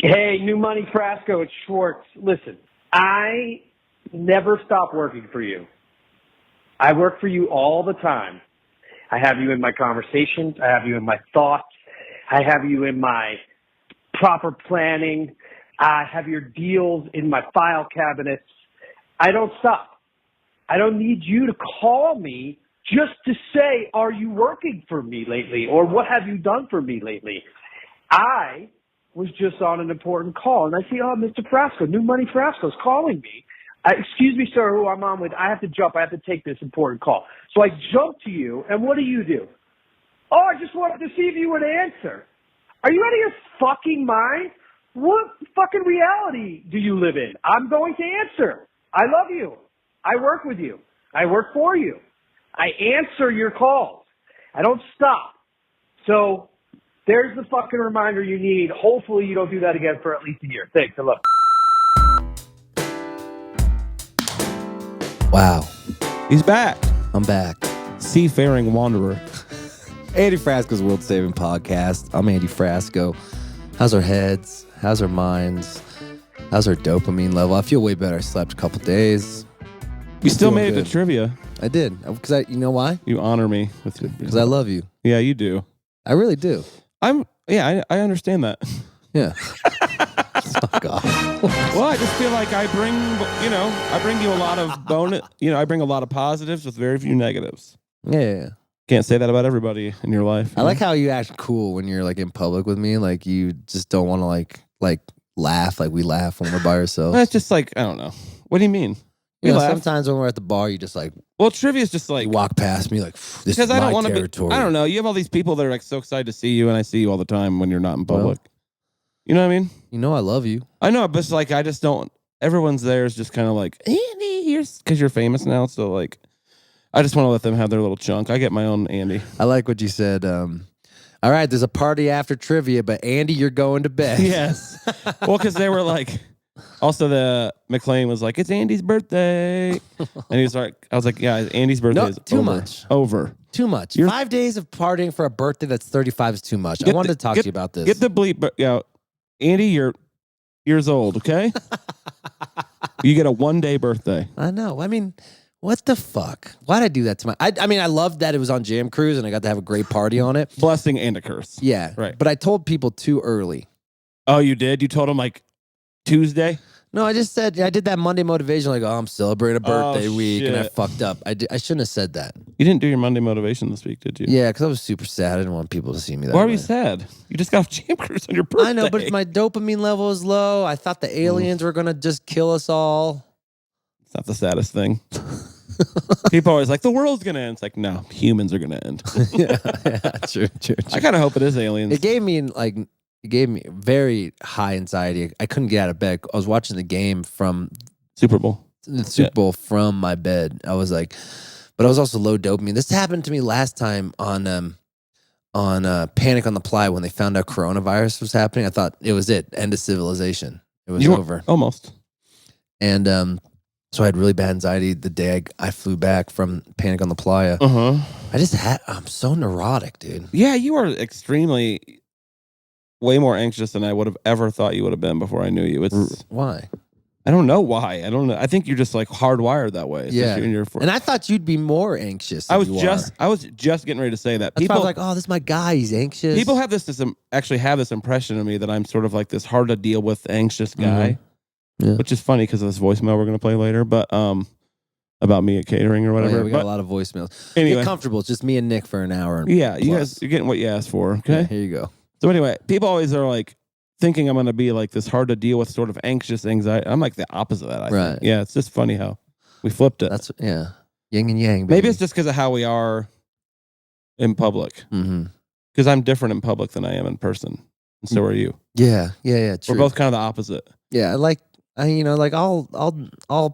Hey, New Money Frasco, it's Schwartz. Listen, I never stop working for you. I work for you all the time. I have you in my conversations. I have you in my thoughts. I have you in my proper planning. I have your deals in my file cabinets. I don't stop. I don't need you to call me just to say, are you working for me lately? Or what have you done for me lately? I was just on an important call, and I see, oh, Mr. Frasco, New Money Frasco's calling me. Excuse me, sir, who I'm on with. I have to jump. I have to take this important call. So I jump to you, and what do? Oh, I just wanted to see if you would answer. Are you out of your fucking mind? What fucking reality do you live in? I'm going to answer. I love you. I work with you. I work for you. I answer your calls. I don't stop. So there's the fucking reminder you need. Hopefully you don't do that again for at least a year. Thanks. I love you. Wow. He's back. I'm back. Seafaring wanderer. Andy Frasco's World Saving Podcast. I'm Andy Frasco. How's our heads? How's our minds? How's our dopamine level? I feel way better. I slept a couple days. You still made it to trivia. I did. Because you know why? You honor me with because I love you. Yeah, you do. I really do. I understand that. Yeah. Fuck off. Well, I just feel like I bring you a lot of bonus. I bring a lot of positives with very few negatives. Yeah. Can't say that about everybody in your life. I like how you act cool when you're like in public with me. Like you just don't want to like laugh like we laugh when we're by ourselves. It's just like, I don't know. What do you mean? You know, sometimes when we're at the bar, you just like... Well, trivia is just like... You walk past me like, this is my territory. I don't know. You have all these people that are like so excited to see you, and I see you all the time when you're not in public. Well, you know what I mean? You know I love you. I know, but it's like I just don't... Everyone's there is just kind of like, Andy, because you're famous now, so like... I just want to let them have their little chunk. I get my own Andy. I like what you said. All right, there's a party after trivia, but Andy, you're going to bed. Yes. Well, because they were like... Also, the McLean was like, "It's Andy's birthday," and he was like, "I was like, yeah, Andy's birthday is too over. much, over, too much. 5 days of partying for a birthday that's 35 is too much." I wanted to talk to you about this. Get the bleep, but Andy, you're years old, okay? You get a 1-day birthday. I know. I mean, what the fuck? Why'd I do that to my? I mean, I loved that it was on Jam Cruise and I got to have a great party on it. Blessing and a curse. Yeah, right. But I told people too early. Oh, you did? You told them like Tuesday? No, I just said I did that Monday motivation, like, oh, I'm celebrating a birthday week, and I fucked up. I shouldn't have said that. You didn't do your Monday motivation this week, did you? Yeah, because I was super sad. I didn't want people to see me that Why way. were you sad? You just got off Jam Cruise on your birthday. I know, but my dopamine level is low. I thought the aliens were going to just kill us all. It's not the saddest thing. People are always like, the world's going to end. It's like, no, humans are going to end. yeah, true. I kind of hope it is aliens. It gave me very high anxiety. I couldn't get out of bed. I was watching the game from Super Bowl. The Super Bowl from my bed. I was like, but I was also low dopamine. This happened to me last time on Panic on the Fly when they found out coronavirus was happening. I thought it was it. End of civilization. It was over. Almost. And so I had really bad anxiety the day I flew back from Panic on the Playa. I'm so neurotic, dude. Yeah, you are extremely... way more anxious than I would have ever thought you would have been before I knew you. It's why? I don't know why. I don't know. I think you're just like hardwired that way. Yeah. And I thought you'd be more anxious. I was just getting ready to say that. People I was like, oh, this is my guy. He's anxious. People have this impression of me that I'm sort of like this hard to deal with anxious guy, which is funny because of this voicemail we're going to play later. But about me at catering or whatever. Oh, yeah, we got a lot of voicemails. Anyway. Get comfortable. It's just me and Nick for an hour. Yeah, you guys, you're getting what you asked for. Okay, here you go. So anyway, people always are like thinking I'm going to be like this hard to deal with sort of anxious anxiety. I'm like the opposite of that, I think. Yeah, it's just funny how we flipped it. That's yin and yang, baby. Maybe it's just because of how we are in public. Because I'm different in public than I am in person. And so are you. Yeah, true. We're both kind of the opposite. Yeah, I'll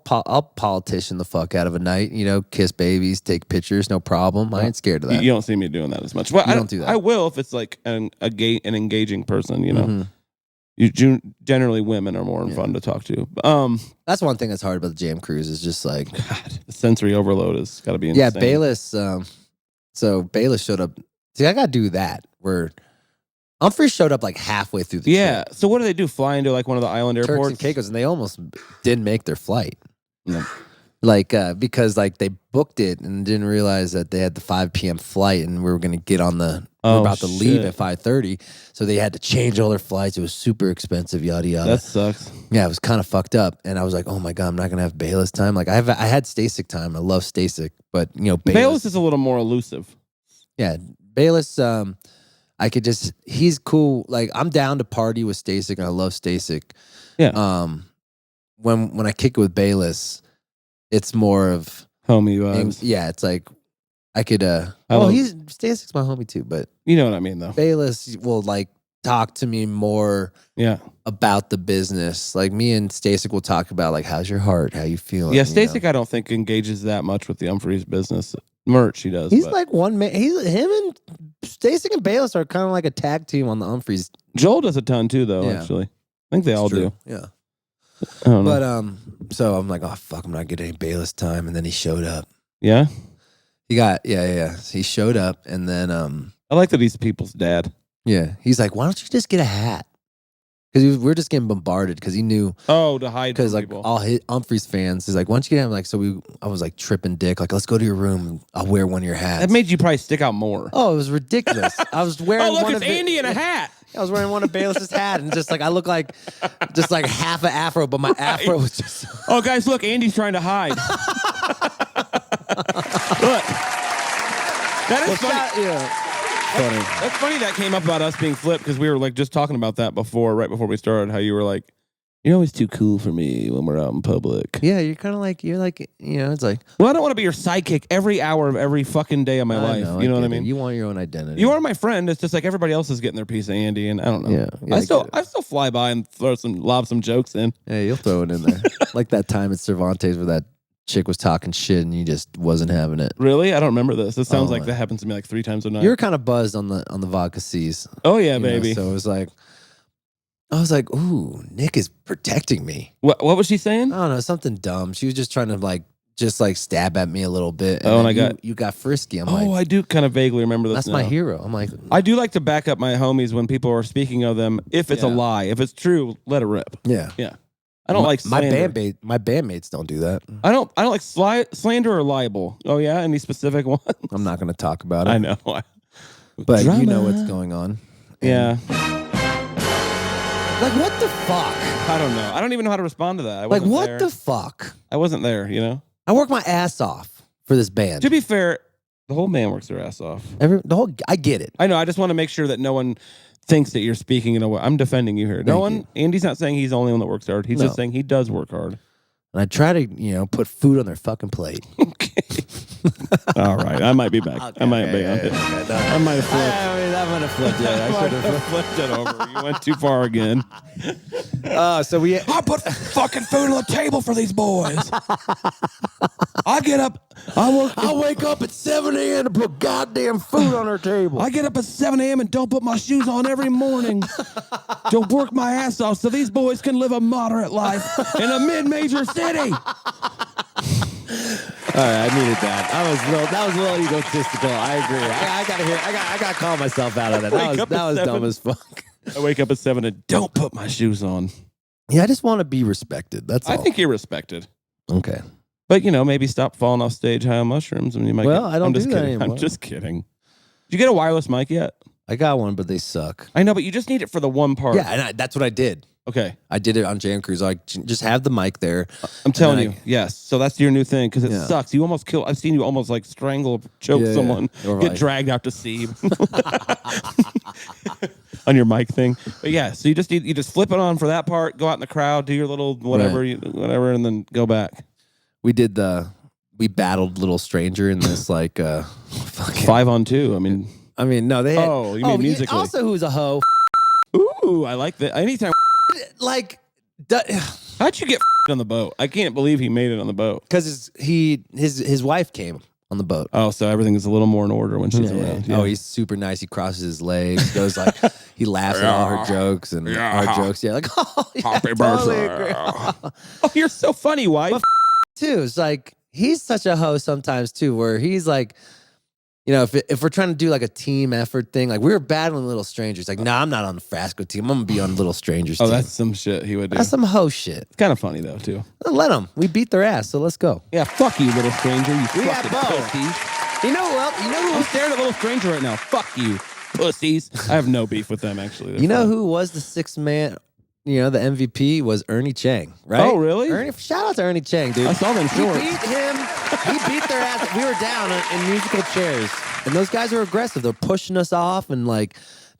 politician the fuck out of a night, kiss babies, take pictures, no problem. I ain't scared of that. You don't see me doing that as much. Well, I don't do that. I will if it's like an engaging person, generally women are more fun to talk to. That's one thing that's hard about the Jam Cruise is just like God, the sensory overload has got to be insane. Yeah, Bayless. So Bayless showed up. See, I got to do that where Humphreys showed up like halfway through the trip. So what do they do? Fly into like one of the island Turks airports? and Caicos, and they almost didn't make their flight. No. Like, because like they booked it and didn't realize that they had the 5 p.m. flight and we were going to get on the, we were about to leave at 5:30. So they had to change all their flights. It was super expensive, yada, yada. That sucks. Yeah, it was kind of fucked up. And I was like, oh my God, I'm not going to have Bayless time. Like I had Stasic time. I love Stasic, but you know, Bayless is a little more elusive. Yeah. Bayless, I could just, he's cool. Like I'm down to party with Stasic and I love Stasic. Yeah. When I kick it with Bayless, it's more of homie vibes. Yeah, it's like I could he's Stasic's my homie too, but you know what I mean though. Bayless will like talk to me more about the business. Like me and Stasic will talk about like how's your heart, how you feeling. Yeah, Stasic I don't think engages that much with the Humphreys business. Merch he does. He's like one man. Him and Stasic and Bayless are kind of like a tag team on the Humphreys. Joel does a ton too though, actually. I think they all do. Yeah. I don't know. But so I'm like, oh fuck, I'm not getting any Bayless time, and then he showed up. Yeah, he got he showed up, and then I like that he's people's dad. Yeah, he's like, why don't you just get a hat? Because we're just getting bombarded because he knew. Oh, to hide because like people. all his Humphreys fans. He's like, why don't you get him? Like, I was like tripping dick. Like, let's go to your room. And I'll wear one of your hats. That made you probably stick out more. Oh, it was ridiculous. I was wearing. Oh, look, it's Andy in a hat. I was wearing one of Bayless's hat, and just like I look like, just like half an afro, but my afro was just. Oh, guys, look, Andy's trying to hide. Look, that is funny. Funny. That's funny that came up about us being flipped because we were like just talking about that before, right before we started. How you were like, you're always too cool for me when we're out in public. Yeah, you're kind of like it's like. Well, I don't want to be your sidekick every hour of every fucking day of my life. You know what I mean? You want your own identity. You are my friend. It's just like everybody else is getting their piece of Andy, and I don't know. Yeah, I still fly by and lob some jokes in. Yeah, you'll throw it in there. Like that time at Cervantes where that chick was talking shit and you just wasn't having it. Really? I don't remember this. This sounds like that happens to me like 3 times a night. You were kind of buzzed on the vodka C's. Oh yeah, baby. So it was like, I was like, ooh, Nick is protecting me. What was she saying? I don't know, something dumb. She was just trying to just stab at me a little bit. And you got frisky. I'm I do kind of vaguely remember this. That's my hero. I'm like, I do like to back up my homies when people are speaking of them. If it's a lie, if it's true, let it rip. Yeah. I don't like slander. My bandmates don't do that. I don't like slander or libel. Oh yeah, any specific one? I'm not going to talk about it. I know, but drama. You know what's going on. Yeah. Like what the fuck? I don't know. I don't even know how to respond to that. Like what the fuck? I wasn't there. You know. I work my ass off for this band. To be fair, the whole band works their ass off. I get it. I know. I just want to make sure that no one thinks that you're speaking in a way. I'm defending you here. Andy's not saying he's the only one that works hard. He's just saying he does work hard. And I try to, put food on their fucking plate. Okay. All right. I might be back. Okay, I might be on it. I might have flipped. I'm going to flip it. I should have flipped it over. You went too far again. I put fucking food on the table for these boys. I get up. I wake up at 7 a.m. to put goddamn food on our table. I get up at 7 a.m. and don't put my shoes on every morning to work my ass off so these boys can live a moderate life in a mid-major city. All right, I needed that. That was a little egotistical. I agree. I got to call myself out of that. That was dumb as fuck. I wake up at 7 and don't put my shoes on. Yeah, I just want to be respected. That's all. I think you're respected. Okay. But, maybe stop falling off stage high on mushrooms. And you might I don't do that anymore. I'm just kidding. Did you get a wireless mic yet? I got one, but they suck. I know, but you just need it for the one part. Yeah, and that's what I did. Okay. I did it on Jam Cruise. I just have the mic there. I'm telling you. Yes. So that's your new thing because it sucks. You almost kill. I've seen you almost strangle, choke someone, get dragged out to sea on your mic thing. But yeah, so you just flip it on for that part, go out in the crowd, do your little whatever, and then go back. We battled Little Stranger in this 5-on-2. I mean, no, they had. Oh, you mean musically? Also, who's a hoe? Ooh, I like that. Anytime. How'd you get on the boat? I can't believe he made it on the boat. Because his wife came on the boat. Oh, so everything is a little more in order when she's around. Yeah. Oh, he's super nice. He crosses his legs, goes he laughs at all her jokes and our jokes. Yeah, happy birthday. Oh, you're so funny, wife. But too, it's he's such a hoe sometimes too, where he's You know, if we're trying to do like a team effort thing, like we were battling Little Strangers. Like, nah, I'm not on the Frasco team. I'm gonna be on Little Strangers team. That's some shit he would do. That's some hoe shit. It's kind of funny though too. Let them. We beat their ass, so let's go. Yeah, fuck you, Little Stranger. You fucking pussies. You know what? I'm staring at Little Stranger right now. Fuck you, pussies. I have no beef with them actually. They're you know fun. who was the sixth man? You know, the MVP was Ernie Chang, right? Oh, really? Shout out to Ernie Chang, dude. I saw them shorts. We beat him. He beat their ass. We were down in musical chairs. And those guys are aggressive. They're pushing us off and like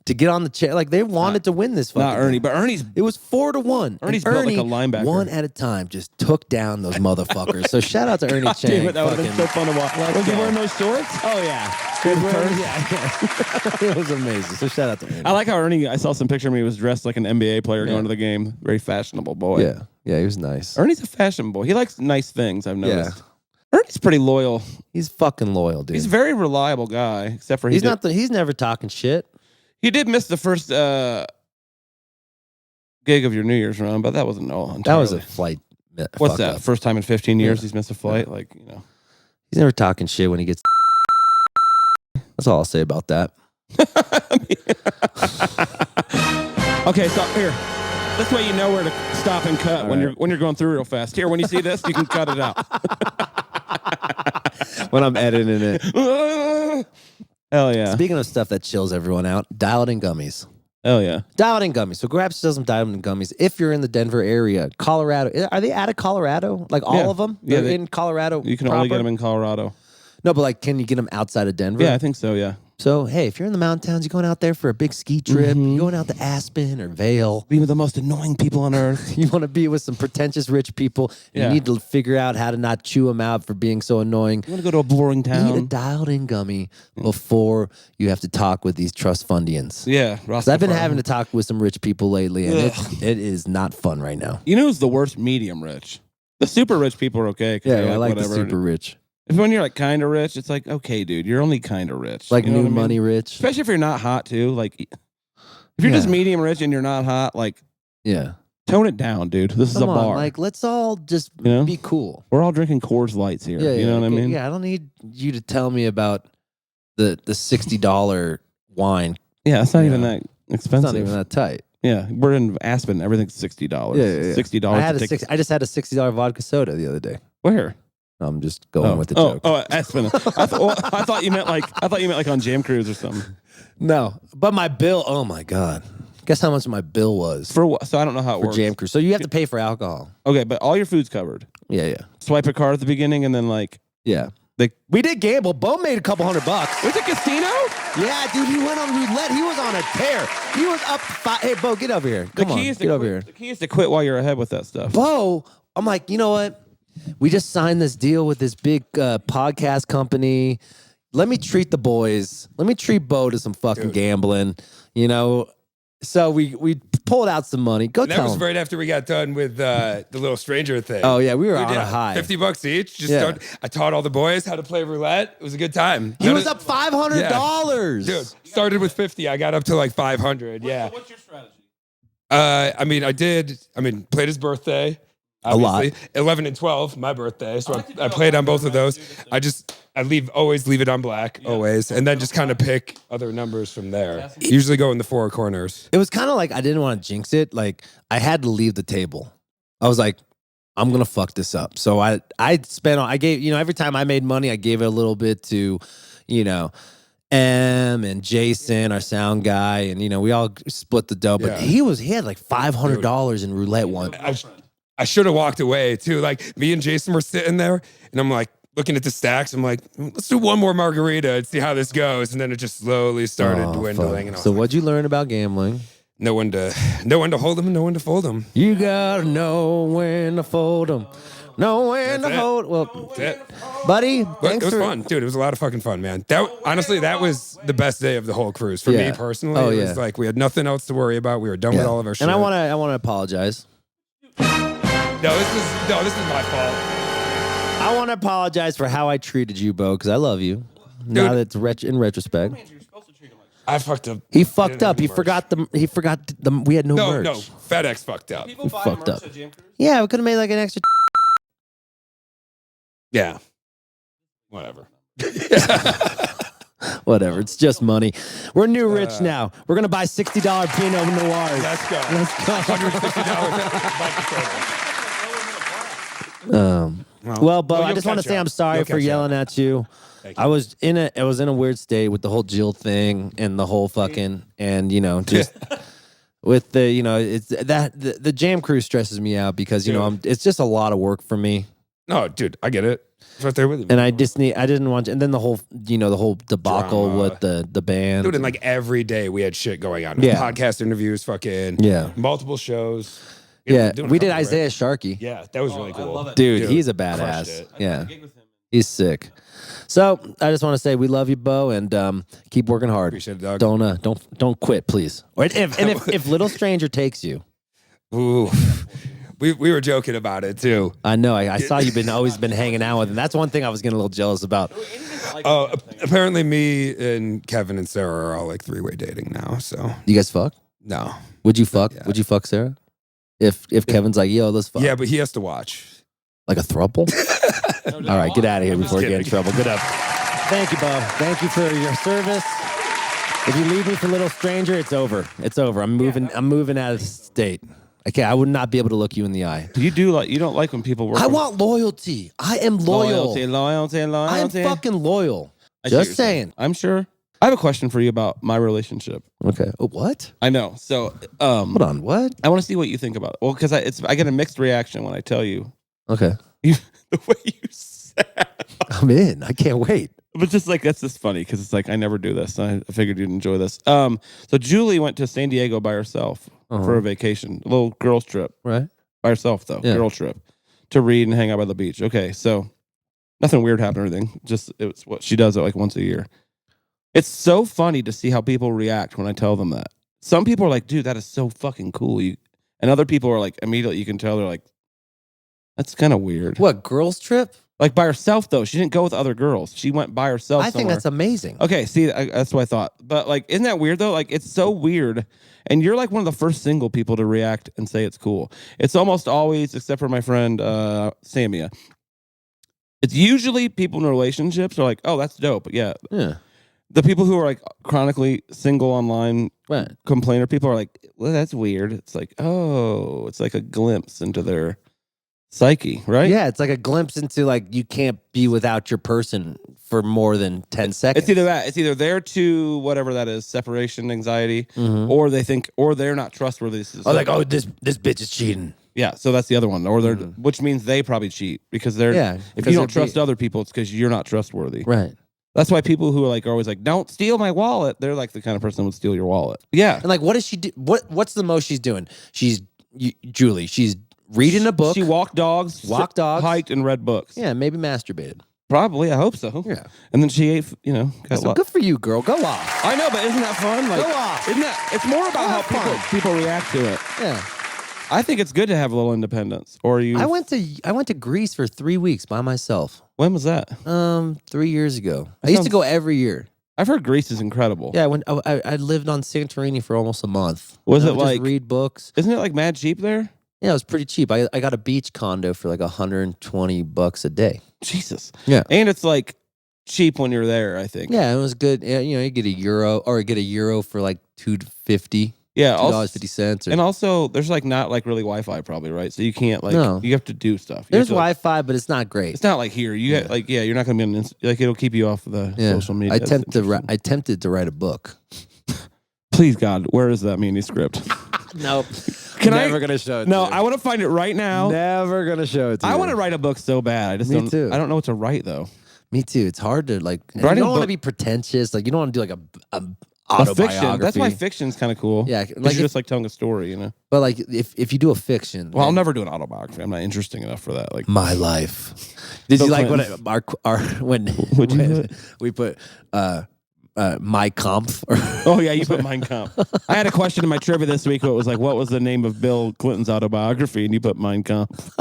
to get on the chair. Like they wanted to win this fucking Not Ernie, thing. but Ernie's... It was 4-1. Ernie's built like a linebacker. One at a time, just took down those motherfuckers. So shout out to Ernie Chang. Damn it, that would have been so fun to watch. Was he wearing those shorts? Oh, yeah. Yeah. It was amazing. So shout out to Ernie. I like how Ernie, I saw some picture of him. He was dressed like an NBA player going to the game. Very fashionable boy. Yeah. Yeah, he was nice. Ernie's a fashion boy. He likes nice things, I've noticed. Yeah. Ernie's pretty loyal. He's fucking loyal, dude. He's a very reliable guy, except for he's never talking shit. He did miss the first gig of your New Year's run, but that wasn't all. That was a flight. What's that? Up. First time in 15 years Yeah. he's missed a flight? Like, you know. He's never talking shit when he gets. That's all I'll say about that. Okay, so here. This way you know where to stop and cut All when right. you're going through real fast. Here, when you see this, you can cut it out. When I'm editing it. Hell yeah. Speaking of stuff that chills everyone out, dialed in gummies. Hell yeah. Dialed in gummies. So grab some dialed in gummies. If you're in the Denver area, Colorado, are they out of Colorado? Like all of them? Yeah, They're in Colorado. You can only get them in Colorado. No, but like, can you get them outside of Denver? Yeah, I think so, yeah. So, hey, if you're in the mountain towns, you're going out there for a big ski trip, you're going out to Aspen or Vail. Be with the most annoying people on earth. You want to be with some pretentious rich people. Yeah. You need to figure out how to not chew them out for being so annoying. You want to go to a boring Eat a town? dialed in gummy before you have to talk with these trust fundians. Yeah. Because I've been having to talk with some rich people lately, and it is not fun right now. You know who's the worst? Medium rich. The super rich people are okay. Yeah, I like whatever. the super rich. If when you're like kind of rich, it's like, okay, dude, you're only kind of rich. Like You know new what I mean? money rich. Especially if you're not hot too. Like, if you're just medium rich and you're not hot, like, Yeah. tone it down, dude. This is a Come on, bar. like, let's all just You know? be cool. We're all drinking Coors Lights here. Yeah, you know what I mean? Yeah, I don't need you to tell me about the $60 wine. Yeah, it's not Yeah. even that It's expensive. not even that tight. Yeah, we're in Aspen. Everything's $60. Yeah. $60. I just had a $60 vodka soda the other day. Where? I'm just going with the joke. Aspen. I thought you meant like on Jam Cruise or something. No, but my bill. Oh my god! Guess how much my bill was For what? So I don't know how it for works. Jam Cruise. So you have to pay for alcohol. Okay, but all your food's covered. Yeah. Swipe a card at the beginning and then like Yeah. they. We did gamble. Bo made a couple $100. Was it casino? Yeah, dude. He went on roulette. He was on a tear. He was up. Hey, Bo, get over here. Come on, get over here. The key is to quit while you're ahead with that stuff. Bo, I'm like, you know what? We just signed this deal with this big podcast company. Let me treat the boys. Let me treat Bo to some fucking gambling. You know. So we pulled out some money. Go And tell that was him. right after we got done with the little stranger thing. Oh yeah, we were on a high. $50 each. I taught all the boys how to play roulette. It was a good time. He was up $500. Dude, started with 50. I got up to like 500. Yeah. What's your strategy? Played his birthday. A lot. Obviously. 11 and 12, my birthday. So I played on both of those. I always leave it on black, always. And then just kind of pick other numbers from there. Usually go in the four corners. It was kind of like I didn't want to jinx it. Like I had to leave the table. I was like, I'm gonna fuck this up. So I gave, every time I made money, I gave it a little bit to, M and Jason, our sound guy, and we all split the dough. But he had like $500 in roulette one. I should have walked away too. Like me and Jason were sitting there, and I'm like looking at the stacks. I'm like, let's do one more margarita and see how this goes. And then it just slowly started dwindling. And So what'd you learn about gambling? know when to hold them and know when to fold them. You gotta know when to fold them. Know when to hold. Well, That's it. buddy, But thanks it was for fun, dude. It was a lot of fucking fun, man. That was the best day of the whole cruise for Yeah. me personally. Oh, It yeah. was like we had nothing else to worry about. We were done with all of our shit. And I wanna apologize. No, this is my fault. I want to apologize for how I treated you, Bo, because I love you. Now that it's in retrospect, I fucked up. he fucked up. He forgot the. He forgot the. We had no merch. No, FedEx fucked up. People buy fucked merch up. at Jam Cruise? Yeah, we could have made like an extra. Yeah. Whatever. Whatever. It's just money. We're new rich now. We're going to buy $60 Pinot Noirs. Let's go. $160 Well, Bo, I just want to say I'm sorry for yelling at you. I was in a weird state with the whole Jill thing and the whole fucking, and just with the, it's that the jam crew stresses me out because, it's just a lot of work for me. No, dude, I get it. It's right there with you. And I didn't want, and then the whole, the whole debacle with the band. Dude, and like every day we had shit going on. Yeah. Podcast interviews, fucking multiple shows. Yeah, we did Isaiah Sharkey. Yeah, that was really cool. Dude, he's a badass. Yeah, he's sick. So I just want to say we love you, Bo, and keep working hard. Appreciate it, dog. Don't quit, please. Or if Little Stranger takes you. Ooh. We were joking about it too. I know. I saw you've always been hanging out with him. That's one thing I was getting a little jealous about. Apparently me and Kevin and Sarah are all like three-way dating now. So you guys fuck? No. Would you fuck? Yeah. Would you fuck Sarah? If Kevin's like, yo, let's fuck. Yeah, but he has to watch. Like a throuple? All right, get out of here before you get in trouble. Good up. Thank you, Bo. Thank you for your service. If you leave me for Little Stranger, it's over. It's over. I'm moving out of state. Okay, I would not be able to look you in the eye. You don't like when people work. I want loyalty. I am loyal. Loyalty. I am fucking loyal. Just saying. I'm sure. I have a question for you about my relationship. Okay. What? I know. So, hold on. What? I want to see what you think about it. Well, because I get a mixed reaction when I tell you. Okay. The way you said. I'm in. I can't wait. But that's just funny because it's like I never do this. I figured you'd enjoy this. So Julie went to San Diego by herself for a vacation, a little girls trip. Right. By herself though, girl trip to read and hang out by the beach. Okay, so nothing weird happened or anything. Just it's what she does it like once a year. It's so funny to see how people react when I tell them that. Some people are like, "Dude, that is so fucking cool." And other people are like, immediately you can tell they're like, "That's kind of weird." What, girls trip? Like by herself, though. She didn't go with other girls. She went by herself I think that's amazing. Okay, see, that's what I thought. But, isn't that weird, though? It's so weird. And you're, one of the first single people to react and say it's cool. It's almost always, except for my friend Samia, it's usually people in relationships are like, oh, that's dope. Yeah. The people who are, chronically single online complainer people are like, well, that's weird. It's like, oh, it's like a glimpse into their psyche, right? Yeah, it's like a glimpse into you can't be without your person for more than 10 seconds. It's either that. It's either they're too whatever that is, separation anxiety, or they think, or they're not trustworthy. This bitch is cheating. Yeah, so that's the other one, or they're which means they probably cheat because they're. Yeah, if you don't trust other people, it's because you're not trustworthy. Right. That's why people who are always don't steal my wallet. They're the kind of person who would steal your wallet. Yeah. And what does she do? What's the most she's doing? Julie. She's reading a book. She walked dogs, hiked, and read books. Yeah, maybe masturbated. Probably, I hope so. Yeah, and then she ate. Good for you, girl. Go off. I know, but isn't that fun? Go off. Isn't that? It's more about how people react to it. Yeah, I think it's good to have a little independence. Or you? I went to Greece for 3 weeks by myself. When was that? 3 years ago. I used to go every year. I've heard Greece is incredible. Yeah, I lived on Santorini for almost a month. Was it just read books? Isn't it mad cheap there? Yeah, it was pretty cheap. I got a beach condo for $120 a day. Jesus. Yeah. And it's cheap when you're there, I think. Yeah, it was good. Yeah, you get a euro for $2.50. Yeah, $2.50. And also there's not really Wi-Fi probably, right? So you can't no. You have to do stuff. There's Wi-Fi, but it's not great. It's not like here. You get you're not going to be on it'll keep you off the social media. I attempted to write a book. Please God, where is that manuscript? Nope. Never gonna show it. No, I want to find it right now. Never gonna show it to you. I want to write a book so bad. Me too. I don't know what to write though. Me too. It's hard to you don't want to be pretentious. You don't want to do a autobiography. Fiction. That's why fiction's kind of cool. Yeah, you're just telling a story, But if you do a fiction, well, I'll never do an autobiography. I'm not interesting enough for that. My life. Did you like when we put My Kampf? Oh yeah, you put Mein Kampf. I had a question in my trivia this week. It was what was the name of Bill Clinton's autobiography? And you put Mein Kampf.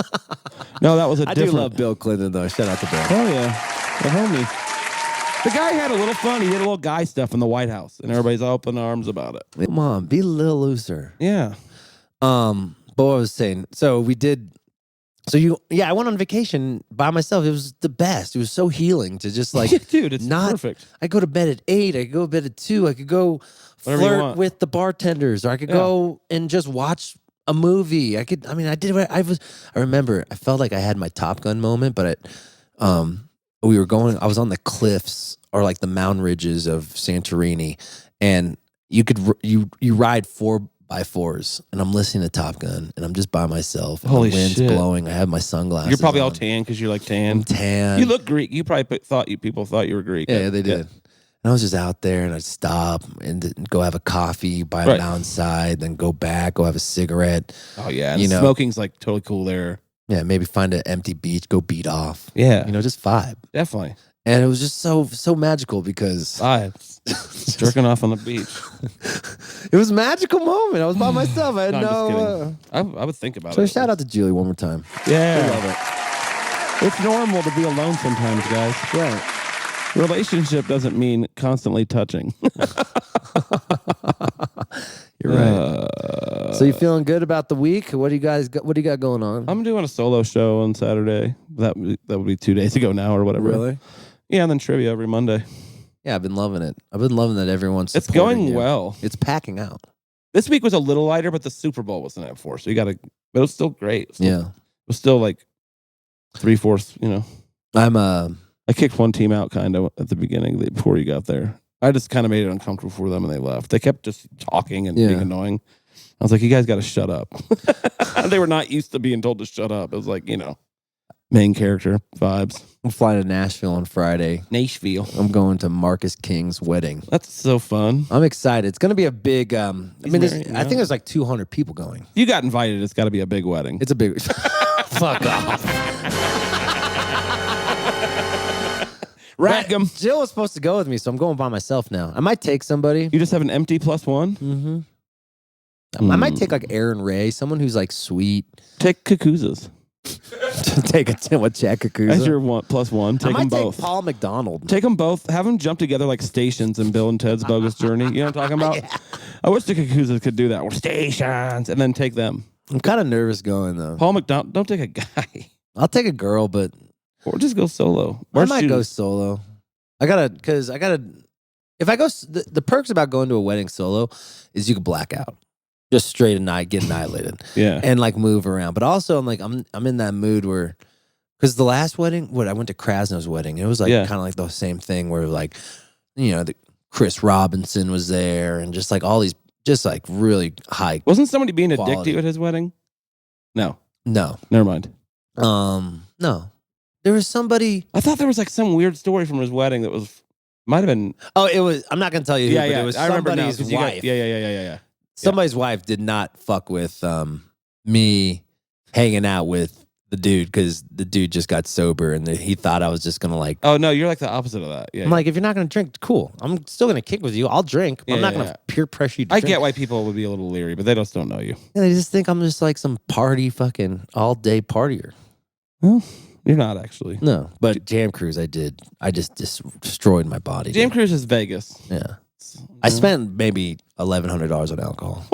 No, that was a different. I do love Bill Clinton though. Shout out to Bill. Oh yeah, the homie. The guy had a little fun. He did a little guy stuff in the White House, and everybody's open arms about it. Come on, be a little looser. Yeah. But what I was saying, so we did So I went on vacation by myself. It was the best. It was so healing to just like, dude, it's perfect. I go to bed at 8. I could go to bed at 2. I could go flirt with the bartenders, or I could go and just watch a movie. I did what I remember I felt like I had my Top Gun moment, but I was on the cliffs or like the mountain ridges of Santorini, and you ride 4x4s, and I'm listening to Top Gun, and I'm just by myself. And Holy the wind's shit. blowing. I have my sunglasses. You're probably on. all tan because you're like tan. I'm tan. You look Greek. You probably people thought you were Greek. Yeah, they did. And I was just out there, and I'd stop and go have a coffee by a mountainside, then go back, go have a cigarette. Oh yeah, smoking's like totally cool there. Yeah, maybe find an empty beach, go beat off. Yeah, just vibe. Definitely. And it was just so magical because vibes, jerking off on the beach. It was a magical moment. I was by myself. I had I would think about it. So shout out to Julie one more time. Yeah, I love it. It's normal to be alone sometimes, guys. Right. Relationship doesn't mean constantly touching. You're right. So you feeling good about the week? What do you got going on? I'm doing a solo show on Saturday. That would be 2 days ago now or whatever. Really? Yeah, and then trivia every Monday. Yeah, I've been loving it. I've been loving that everyone's It's going well. It's packing out. This week was a little lighter, but the Super Bowl was the night before, so but it was still great. It was still like 3/4. I kicked one team out kind of at the beginning before you got there. I just kind of made it uncomfortable for them, and they left. They kept just talking and being annoying. I was like, you guys got to shut up. They were not used to being told to shut up. It was like, main character vibes. I'm flying to Nashville on Friday. Nashville. I'm going to Marcus King's wedding. That's so fun. I'm excited. It's going to be a big, I think there's like 200 people going. You got invited. It's got to be a big wedding. It's a big, fuck off. Rag'em. Jill was supposed to go with me, so I'm going by myself now. I might take somebody. You just have an empty +1? Mm-hmm. I might take like Aaron Ray, someone who's like sweet. Take Kakuzas. Take Jack Kakuza. As your +1. Take them both. Take Paul McDonald. Take them both. Have them jump together like stations in Bill and Ted's Bogus Journey. You know what I'm talking about? Yeah. I wish the Kakuzas could do that. We're stations, and then take them. I'm kind of nervous going though. Paul McDonald. Don't take a guy. I'll take a girl, but or just go solo. I might go solo. If I go, the perks about going to a wedding solo is you can black out. Just straight get annihilated. Yeah. And like move around. But also I'm in that mood where, because the last wedding, I went to Krasno's wedding. It was like kind of like the same thing where like, Chris Robinson was there and just like all these, just like really high. Wasn't somebody being a dick to you quality. at his wedding? No. No. Never mind. No. There was somebody. I thought there was like some weird story from his wedding that might have been. Oh, it was. I'm not gonna tell you. Who, but it was I remember now, somebody's wife. Yeah. Somebody's wife did not fuck with me hanging out with the dude because the dude just got sober and he thought I was just gonna like. Oh no, you're like the opposite of that. Yeah. I'm like, if you're not gonna drink, cool. I'm still gonna kick with you. I'll drink. I'm not gonna peer pressure you. To I drink. get why people would be a little leery, but they just don't know you. Yeah, they just think I'm just like some fucking all day partier. Well, you're not actually. No, but Jam Cruise, I did. I just destroyed my body. Jam Cruise is Vegas. Yeah. I spent maybe $1,100 on alcohol.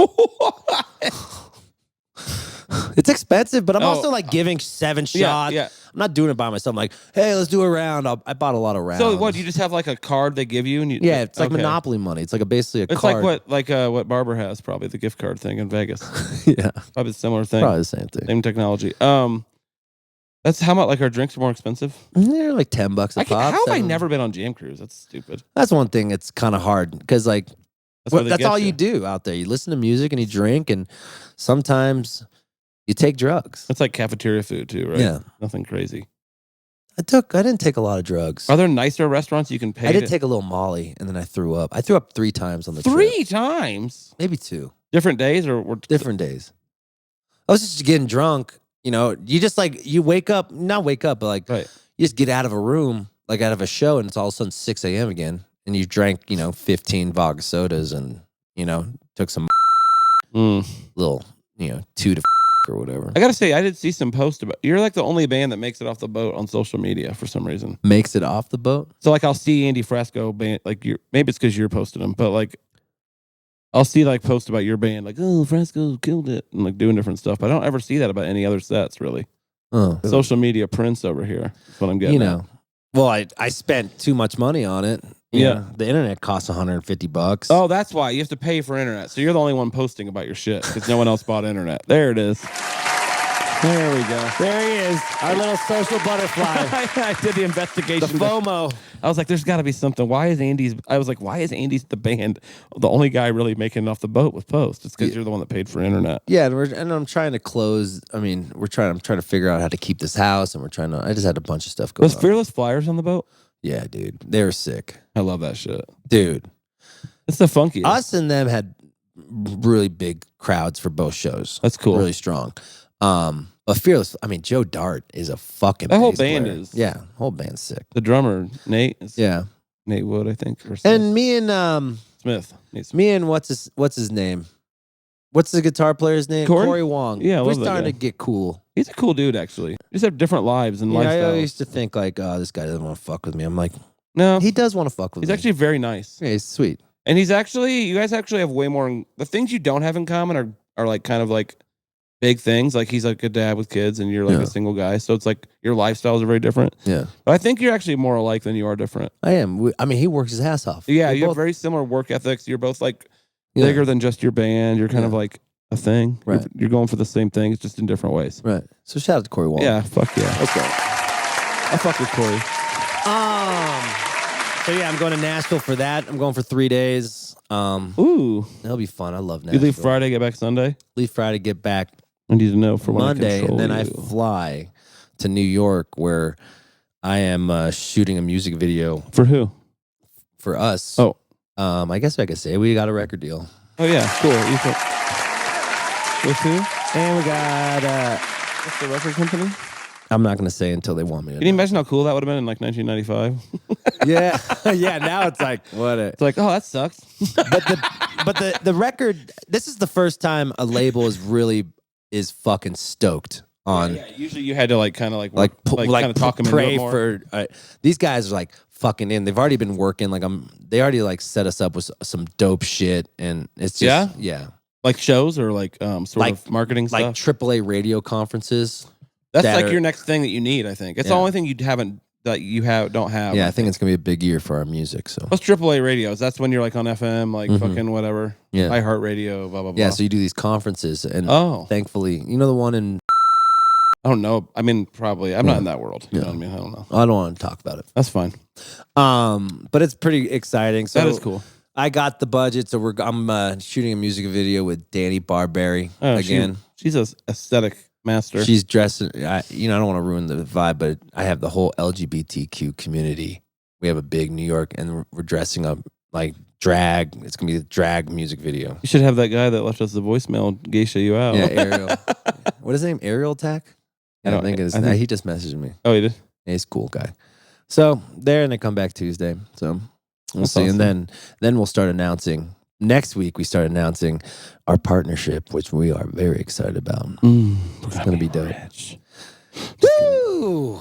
It's expensive, but I'm also like giving 7 shots. Yeah. I'm not doing it by myself. I'm like, hey, let's do a round. I bought a lot of rounds. So what? You just have like a card they give you, and yeah, it's like Monopoly money. It's like basically a it's card. It's like what Barber has, probably the gift card thing in Vegas. Yeah, probably a similar thing. Probably the same thing. Same technology. That's how much. Like our drinks are more expensive. They're like $10 a pop. How have I never been on Jam Cruise? That's stupid. That's one thing. It's kind of hard because like that's all you do out there. You listen to music and you drink, and sometimes you take drugs. It's like cafeteria food too, right? Yeah, nothing crazy. I didn't take a lot of drugs. Are there nicer restaurants you can pay? I did take a little Molly, and then I threw up. I threw up 3 times on the trip. 3 times? Maybe 2. Different days or different days. I was just getting drunk. You just like, you not wake up, but like, you just get out of a room, like out of a show, and it's all of a sudden 6 a.m. again. And you drank, 15 vodka sodas and, took some little, 2 to or whatever. I got to say, I did see some posts about, you're like the only band that makes it off the boat on social media for some reason. Makes it off the boat? So like, I'll see Andy Frasco band, like maybe it's because you're posting them, but like, I'll see like posts about your band, like, oh, Frasco killed it, and like doing different stuff. But I don't ever see that about any other sets, really. Social media prince over here. That's what I'm getting. You know, well, I spent too much money on it. Yeah. The internet costs $150. Oh, that's why you have to pay for internet. So you're the only one posting about your shit because no one else bought internet. There it is. There we go. There he is, our little social butterfly. I did the investigation. The FOMO. I was like, there's got to be something. Why is Andy's the band the only guy really making it off the boat with Post? It's because you're the one that paid for internet. Yeah, and I'm trying to close. I mean, I'm trying to figure out how to keep this house, and I just had a bunch of stuff going on. Was Fearless Flyers on the boat? Yeah, dude. They were sick. I love that shit. Dude. It's the funkiest. Us and them had really big crowds for both shows. That's cool. Really strong. But Fearless, I mean, Joe Dart is a fucking That whole bass band player. is. Yeah, whole band's sick. The drummer, Nate. Yeah. Nate Wood, I think. Or And me and Smith. Nate Smith. me and what's his name? What's the guitar player's name? Corey Wong. Yeah, I we're love that starting guy. to get cool. He's a cool dude, actually. Just have different lives and I lifestyles. used to think like, oh, this guy doesn't want to fuck with me. I'm like, No, he does want to fuck with he's me. actually very nice. Yeah, he's sweet. And you guys actually have way more. The things you don't have in common are like kind of like big things. Like he's like a dad with kids and you're like a single guy. So it's like your lifestyles are very different. Yeah. But I think you're actually more alike than you are different. I am. I mean, he works his ass off. Yeah, We're you have both- very similar work ethics. You're both like Yeah. bigger than just your band. You're kind of like a thing. Right. You're going for the same things, just in different ways. Right. So shout out to Corey Wong. Yeah, fuck yeah. Let's go. I fuck with Corey. So yeah, I'm going to Nashville for that. I'm going for 3 days. Ooh. That'll be fun. I love You Nashville. leave Friday, get back Sunday? Leave Friday, get back I need to know for when Monday, I and control then I you. fly to New York where I am shooting a music video For who? for us. Oh. I guess I could say we got a record deal. Oh, yeah. Cool. With who? And we got, What's the record company? I'm not going to say until they want me to. Can you imagine how cool that would have been in like 1995? Yeah. Yeah. Now it's like, what? It's like, oh, that sucks. But the record, this is the first time a label is fucking stoked on. Yeah, usually you had to like kind of like kind of talk them into pray it more. for these guys are like fucking in. They've already been working. Like they already like set us up with some dope shit, and it's just yeah, Like shows or like sort Like- of marketing like stuff. AAA radio conferences. That's that like are- your next thing that you need. I think it's the Yeah. only thing you don't have. Yeah, I think it's gonna be a big year for our music. So What's AAA radios? That's when you're like on FM, like Mhm. fucking whatever. Yeah. iHeartRadio, blah blah blah. yeah, so you do these conferences, and oh, thankfully, you know the one in. I don't know. I mean, probably. I'm Yeah. not in that world. You Yeah. know what I mean? I don't know. I don't want to talk about it. That's fine. But it's pretty exciting. So That is cool. I got the budget, so I'm shooting a music video with Danny Barberry Oh, again. she's a aesthetic master. She's dressed. I don't want to ruin the vibe, but I have the whole LGBTQ community. We have a big New York, and we're dressing up like drag. It's gonna be a drag music video. You should have that guy that left us the voicemail geisha you out. Yeah, Ariel. What is his name? Ariel Tack? I don't think it's. I think- He just messaged me. Oh, he did. Yeah, he's a cool guy. So there, and they come back Tuesday. So we'll That's see, awesome. and then we'll start announcing. Next week, we start announcing our partnership, which we are very excited about. It's gonna be dope. rich. Woo!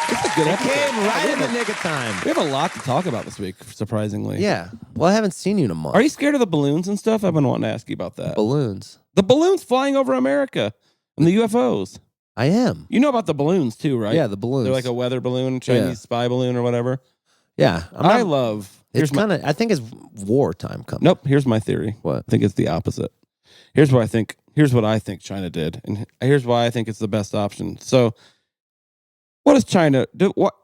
It's a good episode. Came right in the nick of time. We have a lot to talk about this week, surprisingly. Yeah. Well, I haven't seen you in a month. Are you scared of the balloons and stuff? I've been wanting to ask you about that. balloons? The balloons flying over America and the UFOs. I am. You know about the balloons too, right? Yeah, the balloons. They're like a weather balloon, Chinese spy balloon or whatever. Yeah. I love. It's Here's my, kind of. I think it's wartime coming. nope. Here's my theory. What? I think it's the opposite. Here's what I think. Here's what I think China did, and here's why I think it's the best option. So, what does China do? What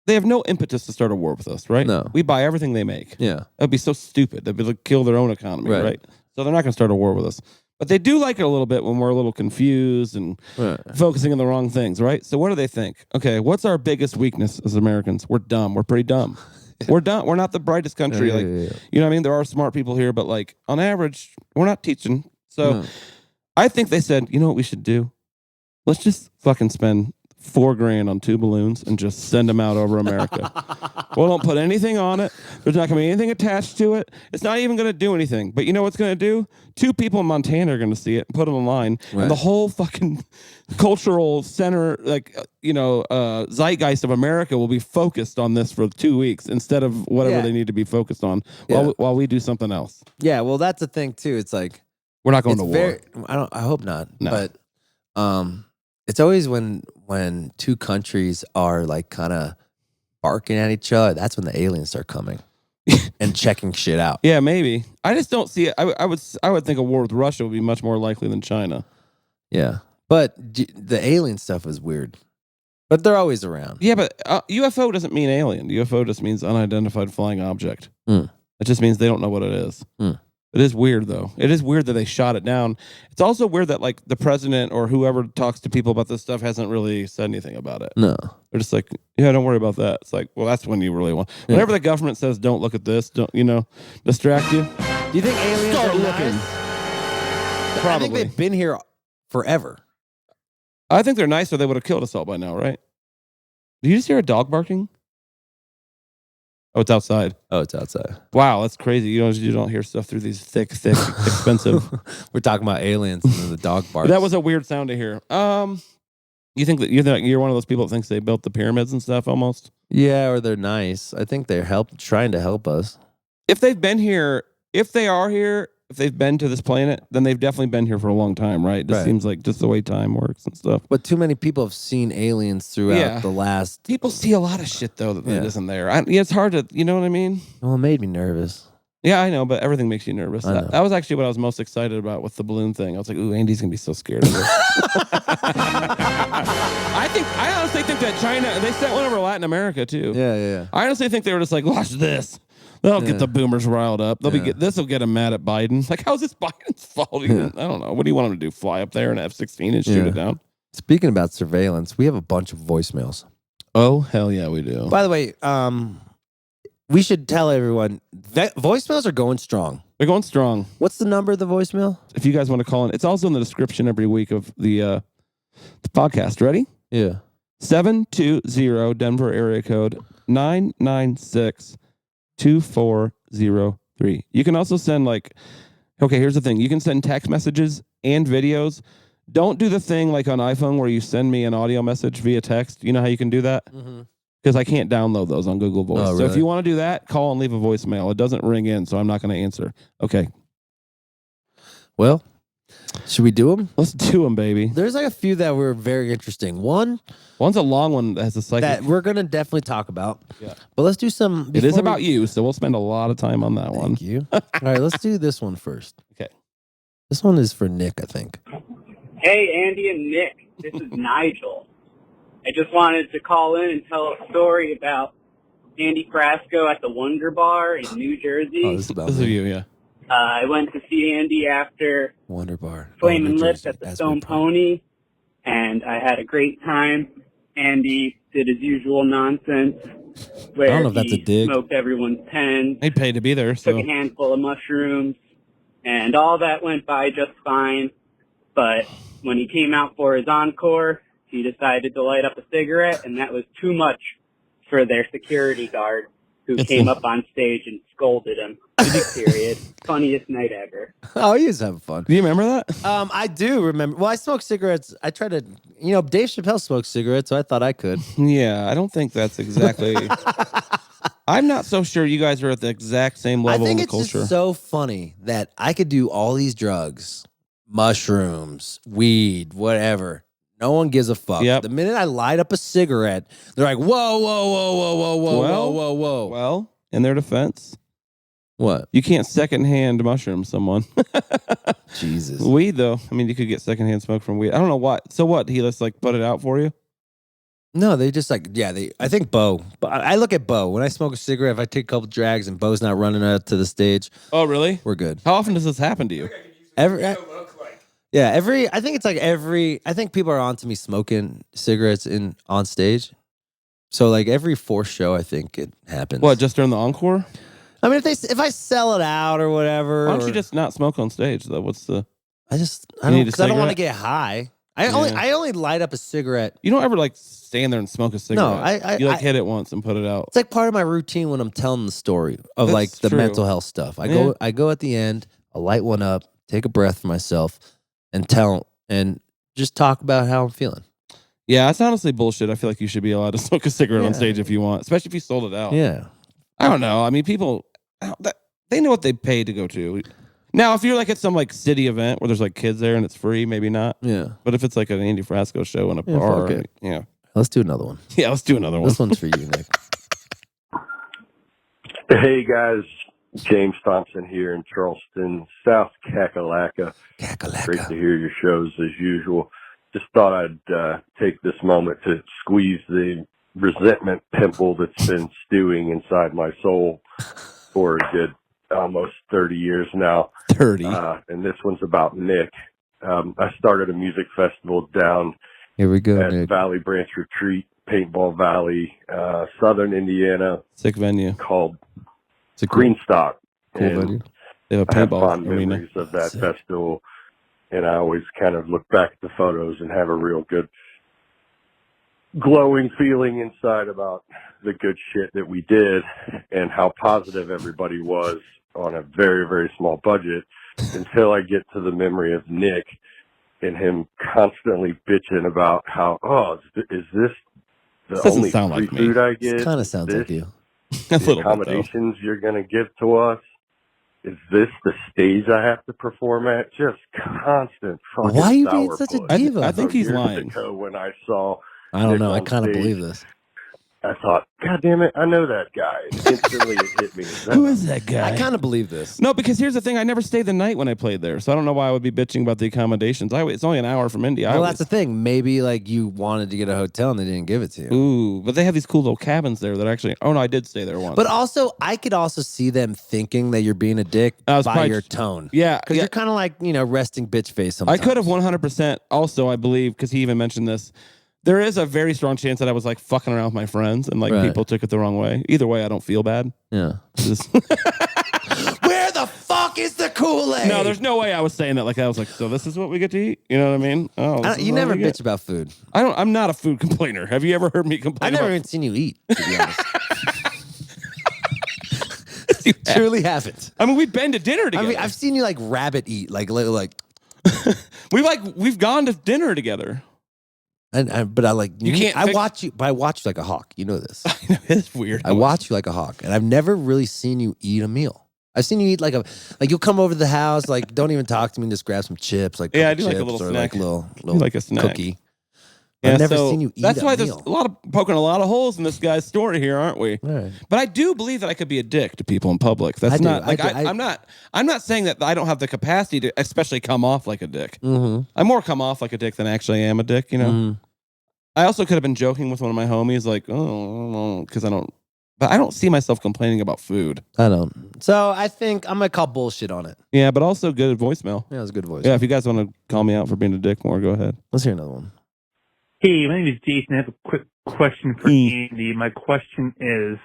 they have no impetus to start a war with us, right? No. We buy everything they make. Yeah. That'd be so stupid. They'd be like kill their own economy, Right. right? So they're not going to start a war with us. But they do like it a little bit when we're a little confused and Right. focusing on the wrong things, right? So what do they think? Okay, what's our biggest weakness as Americans? We're dumb. We're pretty dumb. We're dumb. We're not the brightest country. Like, you know what I mean? There are smart people here, but like on average, we're not teaching. So No. I think they said, you know what we should do? Let's just fucking spend $4,000 on 2 balloons and just send them out over America. We don't put anything on it. There's not going to be anything attached to it. It's not even going to do anything. But you know what's going to do? 2 people in Montana are going to see it and put it online. Right. And the whole fucking cultural center, zeitgeist of America will be focused on this for 2 weeks instead of whatever Yeah. they need to be focused on Yeah. while we do something else. Yeah. Well, that's the thing too. It's like We're not going to war. I hope not. No. But it's always when two countries are like kind of barking at each other. That's when the aliens start coming and checking shit out. Yeah, maybe. I just don't see it. I would think a war with Russia would be much more likely than China. Yeah, but the alien stuff is weird. But they're always around. Yeah, but UFO doesn't mean alien. UFO just means unidentified flying object. Mm. It just means they don't know what it is. Mm. It is weird, though. It is weird that they shot it down. It's also weird that like the president or whoever talks to people about this stuff hasn't really said anything about it. No. They're just like, yeah, don't worry about that. It's like, well, that's when you really want. Whenever the government says, don't look at this, don't, distract you. Do you think aliens Start are looking. Nice? Probably. I think they've been here forever. I think they're nice or they would have killed us all by now, right? Did you just hear a dog barking? Oh, it's outside. Oh, it's outside. Wow, that's crazy. You don't hear stuff through these thick, expensive. We're talking about aliens and then the dog barks. That was a weird sound to hear. You think you're one of those people that thinks they built the pyramids and stuff almost? Yeah, or they're nice. I think they're trying to help us. If they've been here, if they are here, if they've been to this planet, then they've definitely been here for a long time, right? It just seems like just the way time works and stuff. But too many people have seen aliens throughout the last... People see a lot of shit, though, that isn't there. It's hard to, you know what I mean? Well, it made me nervous. Yeah, I know, but everything makes you nervous. That was actually what I was most excited about with the balloon thing. I was like, ooh, Andy's going to be so scared of this. I honestly think that China, they sent one over Latin America, too. Yeah. I honestly think they were just like, watch this. They'll get the boomers riled up. This will get them mad at Biden. Like, how's this Biden's fault? I don't know. What do you want him to do? Fly up there in F-16 and shoot it down? Speaking about surveillance, we have a bunch of voicemails. Oh, hell yeah, we do. By the way, we should tell everyone that voicemails are going strong. They're going strong. What's the number of the voicemail? If you guys want to call in, it's also in the description every week of the podcast. Ready? Yeah. 720 Denver area code 996 2403. You can also send here's the thing. You can send text messages and videos. Don't do the thing like on iPhone where you send me an audio message via text. You know how you can do that? Because I can't download those on Google Voice. Oh, really? So if you want to do that, call and leave a voicemail. It doesn't ring in, so I'm not going to answer. Okay. Well, should we do them? Let's do them, baby. There's a few that were very interesting. One's a long one that has a psychic. that we're going to definitely talk about. Yeah. But let's do some. It is about you, so we'll spend a lot of time on that one. Thank you. All right, let's do this one first. Okay. This one is for Nick, I think. Hey, Andy and Nick. This is Nigel. I just wanted to call in and tell a story about Andy Frasco at the Wonder Bar in New Jersey. Oh, this is about This is me. you, yeah. I went to see Andy after Wonder Bar. Flamin' New Lips Jersey, at the as Stone we planned. Pony, and I had a great time. Andy did his usual nonsense, where I don't know if that's a he dig. smoked everyone's pen, He paid to be there, took so a handful of mushrooms, and all that went by just fine. But when he came out for his encore, he decided to light up a cigarette, and that was too much for their security guard, who came up on stage and scolded him. Period. Funniest night ever. Oh, he was having fun. do you remember that? I do remember. Well, I smoked cigarettes. I tried to, Dave Chappelle smoked cigarettes, so I thought I could. Yeah, I don't think that's exactly. I'm not so sure you guys are at the exact same I level think in it's the culture. just so funny that I could do all these drugs, mushrooms, weed, whatever. No one gives a fuck. Yep. The minute I light up a cigarette, they're like, whoa, whoa, whoa, whoa, whoa, whoa, Well, whoa, whoa, whoa. Well, in their defense, What? you can't secondhand mushroom someone. Jesus. Weed, though, I mean, you could get secondhand smoke from weed. I don't know why. So what? He just put it out for you? No, they just I think Bo. But I look at Bo. When I smoke a cigarette, if I take a couple drags and Bo's not running out to the stage, Oh, really? we're good. How often does this happen to you? I think people are onto me smoking cigarettes on stage. So every fourth show, I think it happens. What, just during the encore? I mean, if I sell it out or whatever. Why don't you just not smoke on stage, though? What's the... I need don't a because I don't want to cigarette? get high. I Yeah. only light up a cigarette. You don't ever, stand there and smoke a cigarette. I hit it once and put it out. It's part of my routine when I'm telling the story of That's the true. mental health stuff. I Yeah. go at the end, I'll light one up, take a breath for myself, and just talk about how I'm feeling. Yeah, it's honestly bullshit. I feel like you should be allowed to smoke a cigarette on Yeah. stage if you want, especially if you sold it out. Yeah. I don't know. I mean, people, they know what they paid to go to. Now, if you're like at some like city event where there's like kids there and it's free, maybe not. Yeah. But if it's like an Andy Frasco show in a Yeah, bar, fuck it. yeah. Let's do another one. Yeah, let's do another one. This one's for you, Nick. Hey guys, James Thompson here in Charleston, South Kakalaka. Great to hear your shows as usual. Just thought I'd take this moment to squeeze the resentment pimple that's been stewing inside my soul for a good almost 30 years now. 30. And this one's about Nick. I started a music festival down Here we go, at Nick. Valley Branch Retreat, Paintball Valley, Southern Indiana, Sick venue. called It's a cool, Greenstock. cool And venue. They have a I have paintball fond arena. memories of that Sick. festival, and I always kind of look back at the photos and have a real good glowing feeling inside about the good shit that we did and how positive everybody was on a very, very small budget until I get to the memory of Nick and him constantly bitching about how, is this the This doesn't only sound free like me. food I get? It kind of sounds This like you. A the little bit, though. accommodations you're going to give to us? Is this the stage I have to perform at? Just constant fucking Why are you being sourpuss. such a diva? I think he's Years lying. ago when I saw I don't Nick know. I on kind of stage, believe this. I thought, God damn it, I know that guy. And instantly it hit me. Who is that guy? I kind of believe this. No, because here's the thing. I never stayed the night when I played there, so I don't know why I would be bitching about the accommodations. It's only an hour from Indy. Well, that's the thing. Maybe like you wanted to get a hotel and they didn't give it to you. Ooh, but they have these cool little cabins there that actually. Oh no, I did stay there once. But also, I could also see them thinking that you're being a dick I was by probably- your tone. yeah, Because yeah. you're kind of like, resting bitch face I sometimes. could have 100%. Also, I believe because he even mentioned this. There is a very strong chance that I was like fucking around with my friends and like Right. people took it the wrong way. Either way, I don't feel bad. Yeah. Just- Where the fuck is the Kool-Aid? no, there's no way I was saying that like that. I was like, so this is what we get to eat. You know what I mean? Oh, this is You what never we get? bitch about food. I'm not a food complainer. Have you ever heard me complain? I've never about even seen you eat, to be honest. You truly haven't. I mean, we've been to dinner I together. mean, I've seen you like rabbit eat, like we've gone to dinner together. but I like You can't I fix- watch you, but I watch you like a hawk. You know this. It's weird. I watch you like a hawk, and I've never really seen you eat a meal. I've seen you eat like you'll come over to the house, like don't even talk to me, and just grab some chips, like Yeah, I couple do like a chips little or snack. like little like a snack. cookie. Yeah, I've never so seen you eat That's a why meal. there's a lot of poking a lot of holes in this guy's story here, aren't we? All right. But I do believe that I could be a dick to people in public. That's I do. not I like do. I'm not saying that I don't have the capacity to especially come off like a dick. Mm-hmm. I more come off like a dick than actually am a dick, you know. Mm-hmm. I also could have been joking with one of my homies, like, because but I don't see myself complaining about food. I don't. So I think I'm gonna call bullshit on it. Yeah, but also good voicemail. Yeah, it was a good voice. Yeah, if you guys want to call me out for being a dick more, go ahead. Let's hear another one. Hey, my name is Jason. I have a quick question for Andy. My question is,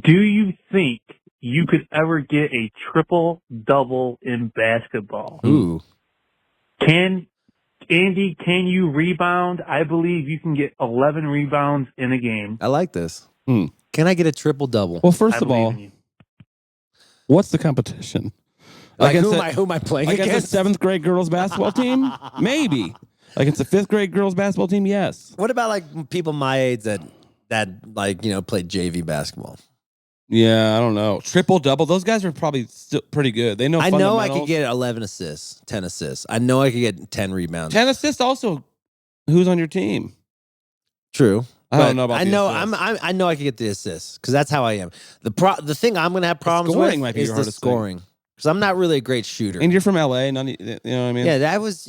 do you think you could ever get a triple-double in basketball? Ooh. Andy, can you rebound? I believe you can get 11 rebounds in a game. I like this. Hmm. Can I get a triple double? Well, first I of believe all, in you. what's the competition? Like Against who am I playing Against against? the seventh grade girls basketball team? Maybe. Against the fifth grade girls basketball team? Yes. What about like people my age that like played JV basketball? Yeah, I don't know. Triple double. Those guys are probably still pretty good. They know. I know I fundamentals. could get 11 assists, 10 assists. I know I could get 10 rebounds. 10 assists. Also, who's on your team? True. I don't But know about I the know assists. I know I could get the assists because that's how I am. The thing I'm gonna have problems scoring with might be is your the hardest thing. scoring because I'm not really a great shooter. And you're from LA. You know what I mean? Yeah, I was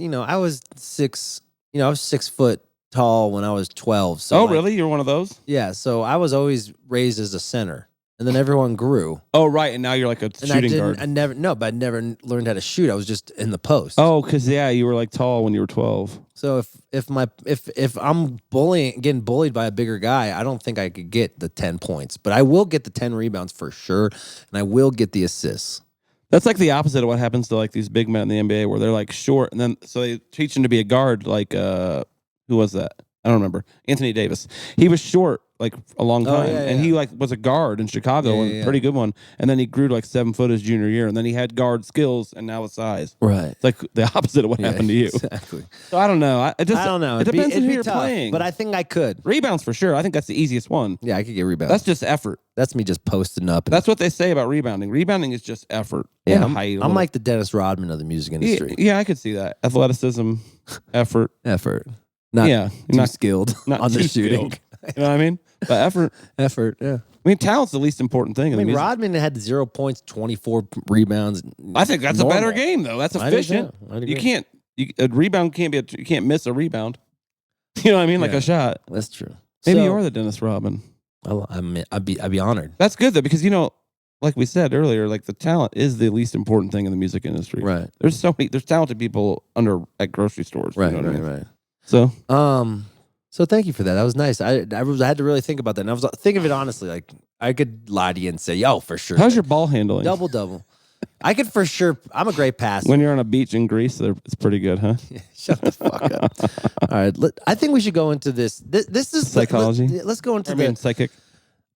6. I was 6 foot tall when I was 12. So Oh, like, really? You're one of those? Yeah. So I was always raised as a center, and then everyone grew. Oh, right. And now you're like a And shooting guard. I never learned how to shoot. I was just in the post. Oh, because you were like tall when you were 12. So if I'm getting bullied by a bigger guy, I don't think I could get the 10 points, but I will get the 10 rebounds for sure, and I will get the assists. That's like the opposite of what happens to like these big men in the NBA where they're like short and then so they teach them to be a guard like who was that? I don't remember. Anthony Davis. He was short like a long Oh, time, yeah, and yeah. he like was a guard in Chicago, Yeah, and yeah, pretty good one. And then he grew to like 7 foot his junior year, and then he had guard skills, and now a size. Right. It's like the opposite of what happened to you. Exactly. So I don't know. I don't know. It depends on it'd who be you're tough, playing. but I think I could. Rebounds for sure. I think that's the easiest one. Yeah, I could get rebounds. That's just effort. That's me just posting up. That's what they say about rebounding. Rebounding is just effort. yeah. And height. I'm like the Dennis Rodman of the music industry. Yeah, I could see that. Athleticism, effort. Effort. Not Yeah, too not skilled not on the too shooting. skilled. You know what I mean? But effort. Effort. Yeah. I mean, talent's the least important thing. I in the mean, music. Rodman had 0 points, 24 rebounds. I think that's Normal. a better game, though. That's I do efficient. too. I'd You agree. can't. A rebound can't be. You can't miss a rebound. You know what I mean? Like Yeah. a shot. That's true. Maybe So, you are the Dennis Rodman. I'd be honored. That's good though, because like we said earlier, like the talent is the least important thing in the music industry. Right. There's talented people at grocery stores. Right. You know what I mean? Right. So So thank you for that. That was nice. I had to really think about that. And I was thinking of it honestly. Like I could lie to you and say, "Yo, for sure." how's your ball handling? double? I could for sure. I'm a great passer. When you're on a beach in Greece, it's pretty good, huh? Shut the fuck up. All right. I think we should go into this. This is Psychology? Let's go into Psychic.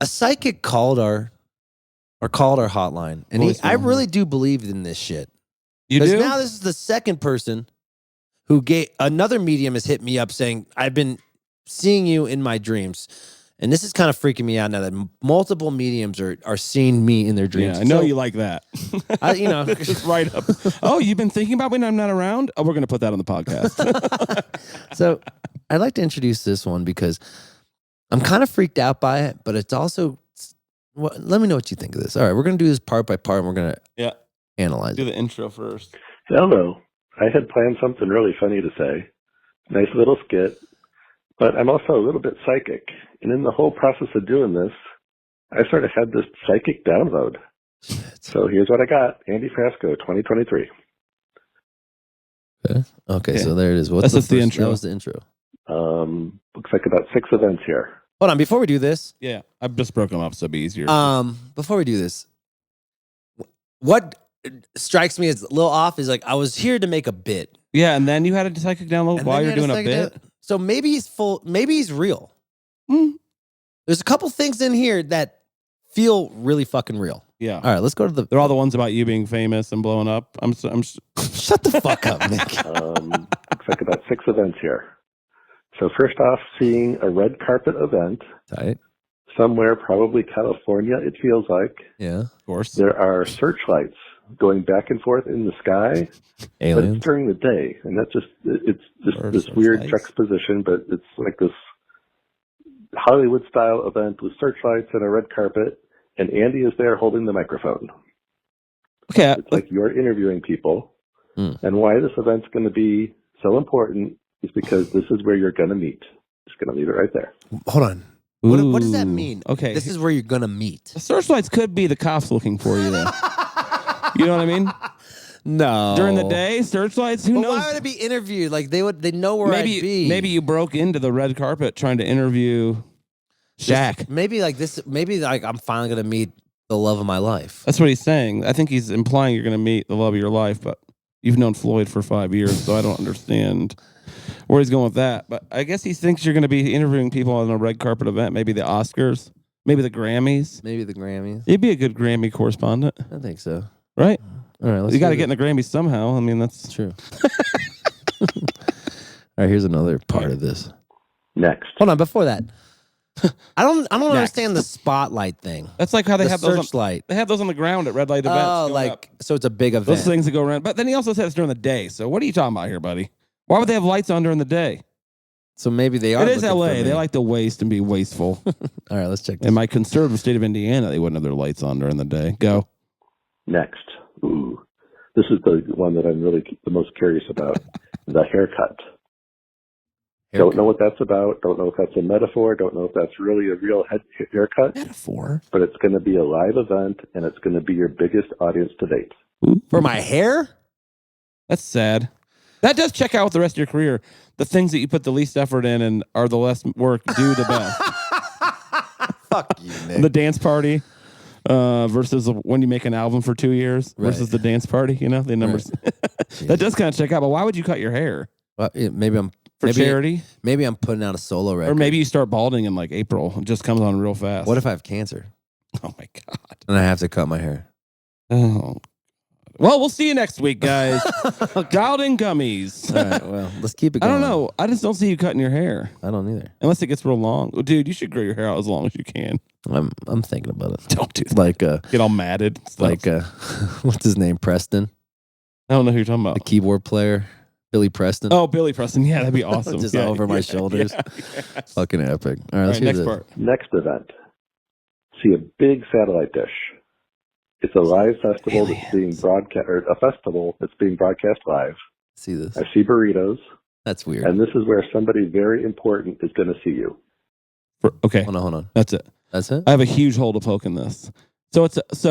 a psychic called our hotline, and I really do believe in this shit. You Because do? now this is the second person who gave another medium has hit me up saying, "I've been seeing you in my dreams." And this is kind of freaking me out now that multiple mediums are seeing me in their dreams. Yeah, I know So, you like that. You know. Just right up. Oh, you've been thinking about when I'm not around? Oh, we're going to put that on the podcast. So I'd like to introduce this one because I'm kind of freaked out by it, but it's also, well, let me know what you think of this. All right, we're going to do this part by part and we're going to analyze Do it. the intro first. Hello. I had planned something really funny to say. Nice little skit. But I'm also a little bit psychic. And in the whole process of doing this, I sort of had this psychic download. So here's what I got. Andy Frasco, 2023. Okay, so there it is. That's just the intro. That was the intro. Looks like about 6 events here. Hold on, before we do this, Yeah, I've just broken them up so it'd be easier. before we do this, what strikes me as a little off is like I was here to make a bit. Yeah, and then you had a psychic download And while then you're you had doing a psychic bit. So maybe he's full. Maybe he's real. Hmm. There's a couple things in here that feel really fucking real. Yeah. All right, let's go to the. They're all the ones about you being famous and blowing up. Shut the fuck up, Nick. Looks like about 6 events here. So first off, seeing a red carpet event Tight. somewhere, probably California, it feels like. Yeah. Of course. There are searchlights going back and forth in the sky, but Aliens. it's during the day, and that's it's Or this weird searchlights. juxtaposition, but it's like this Hollywood-style event with searchlights and a red carpet, and Andy is there holding the microphone. Okay. It's like you're interviewing people, and why this event's going to be so important is because this is where you're going to meet. Just going to leave it right there. Hold on. What does that Ooh. mean? Okay. This is where you're gonna meet. The searchlights could be the cops looking for you, though. You know what I mean? No. During the day, searchlights. Who But knows? why would it be interviewed? Like they know where maybe I'd be. maybe you broke into the red carpet trying to interview Shaq. Maybe like this. Maybe like I'm finally gonna meet the love of my life. That's what he's saying. I think he's implying you're going to meet the love of your life, but you've known Floyd for 5 years, so I don't understand where he's going with that. But I guess he thinks you're going to be interviewing people on a red carpet event, maybe the Oscars, maybe the Grammys. Maybe the Grammys. You'd be a good Grammy correspondent, I think so. right? All right, let's You got to do get in the Grammys somehow. I mean, that's true. All right, here's another part of this. Next. Hold on, before that, I don't understand the spotlight thing. That's like how they The have those. searchlight. They have those on the ground at red light events. Oh, going like up. so it's a big event. Those things that go around. But then he also said it's during the day. So what are you talking about here, buddy? Why would they have lights on during the day? So maybe they are. It is looking LA. for me. They like to waste and be wasteful. All right, let's check this. In my conservative state of Indiana, they wouldn't have their lights on during the day. Go. Next. Ooh. This is the one that I'm really the most curious about. The haircut. Don't know what that's about. Don't know if that's a metaphor. Don't know if that's really a real haircut. Metaphor. But it's going to be a live event, and it's going to be your biggest audience to date. For my hair? That's sad. That does check out with the rest of your career. The things that you put the least effort in and are the less work do the best. Fuck you, Nick. The dance party versus when you make an album for 2 years versus the dance party. You know the numbers. That does kind of check out. But why would you cut your hair? Well, maybe I'm for charity. Maybe I'm putting out a solo record. Or maybe you start balding in like April. It just comes on real fast. What if I have cancer? Oh my God. And I have to cut my hair. Oh. Well, we'll see you next week, guys. Dialed in Gummies. All right, well, let's keep it going. I don't know. I just don't see you cutting your hair. I don't either. Unless it gets real long. Oh, dude, you should grow your hair out as long as you can. I'm thinking about it. Don't do that. Like get all matted. Like what's his name? Preston. I don't know who you're talking about. The keyboard player. Billy Preston. Oh, Billy Preston. Yeah, that'd be awesome. Just over my shoulders. Yes. Fucking epic. All right, let's next hear part. Next event. See a big satellite dish. It's a live festival that's being broadcast, or a festival that's being broadcast live. See this? I see burritos. That's weird. And this is where somebody very important is going to see you. Okay. Hold on. That's it. That's it? I have a huge hole to poke in this. So it's I see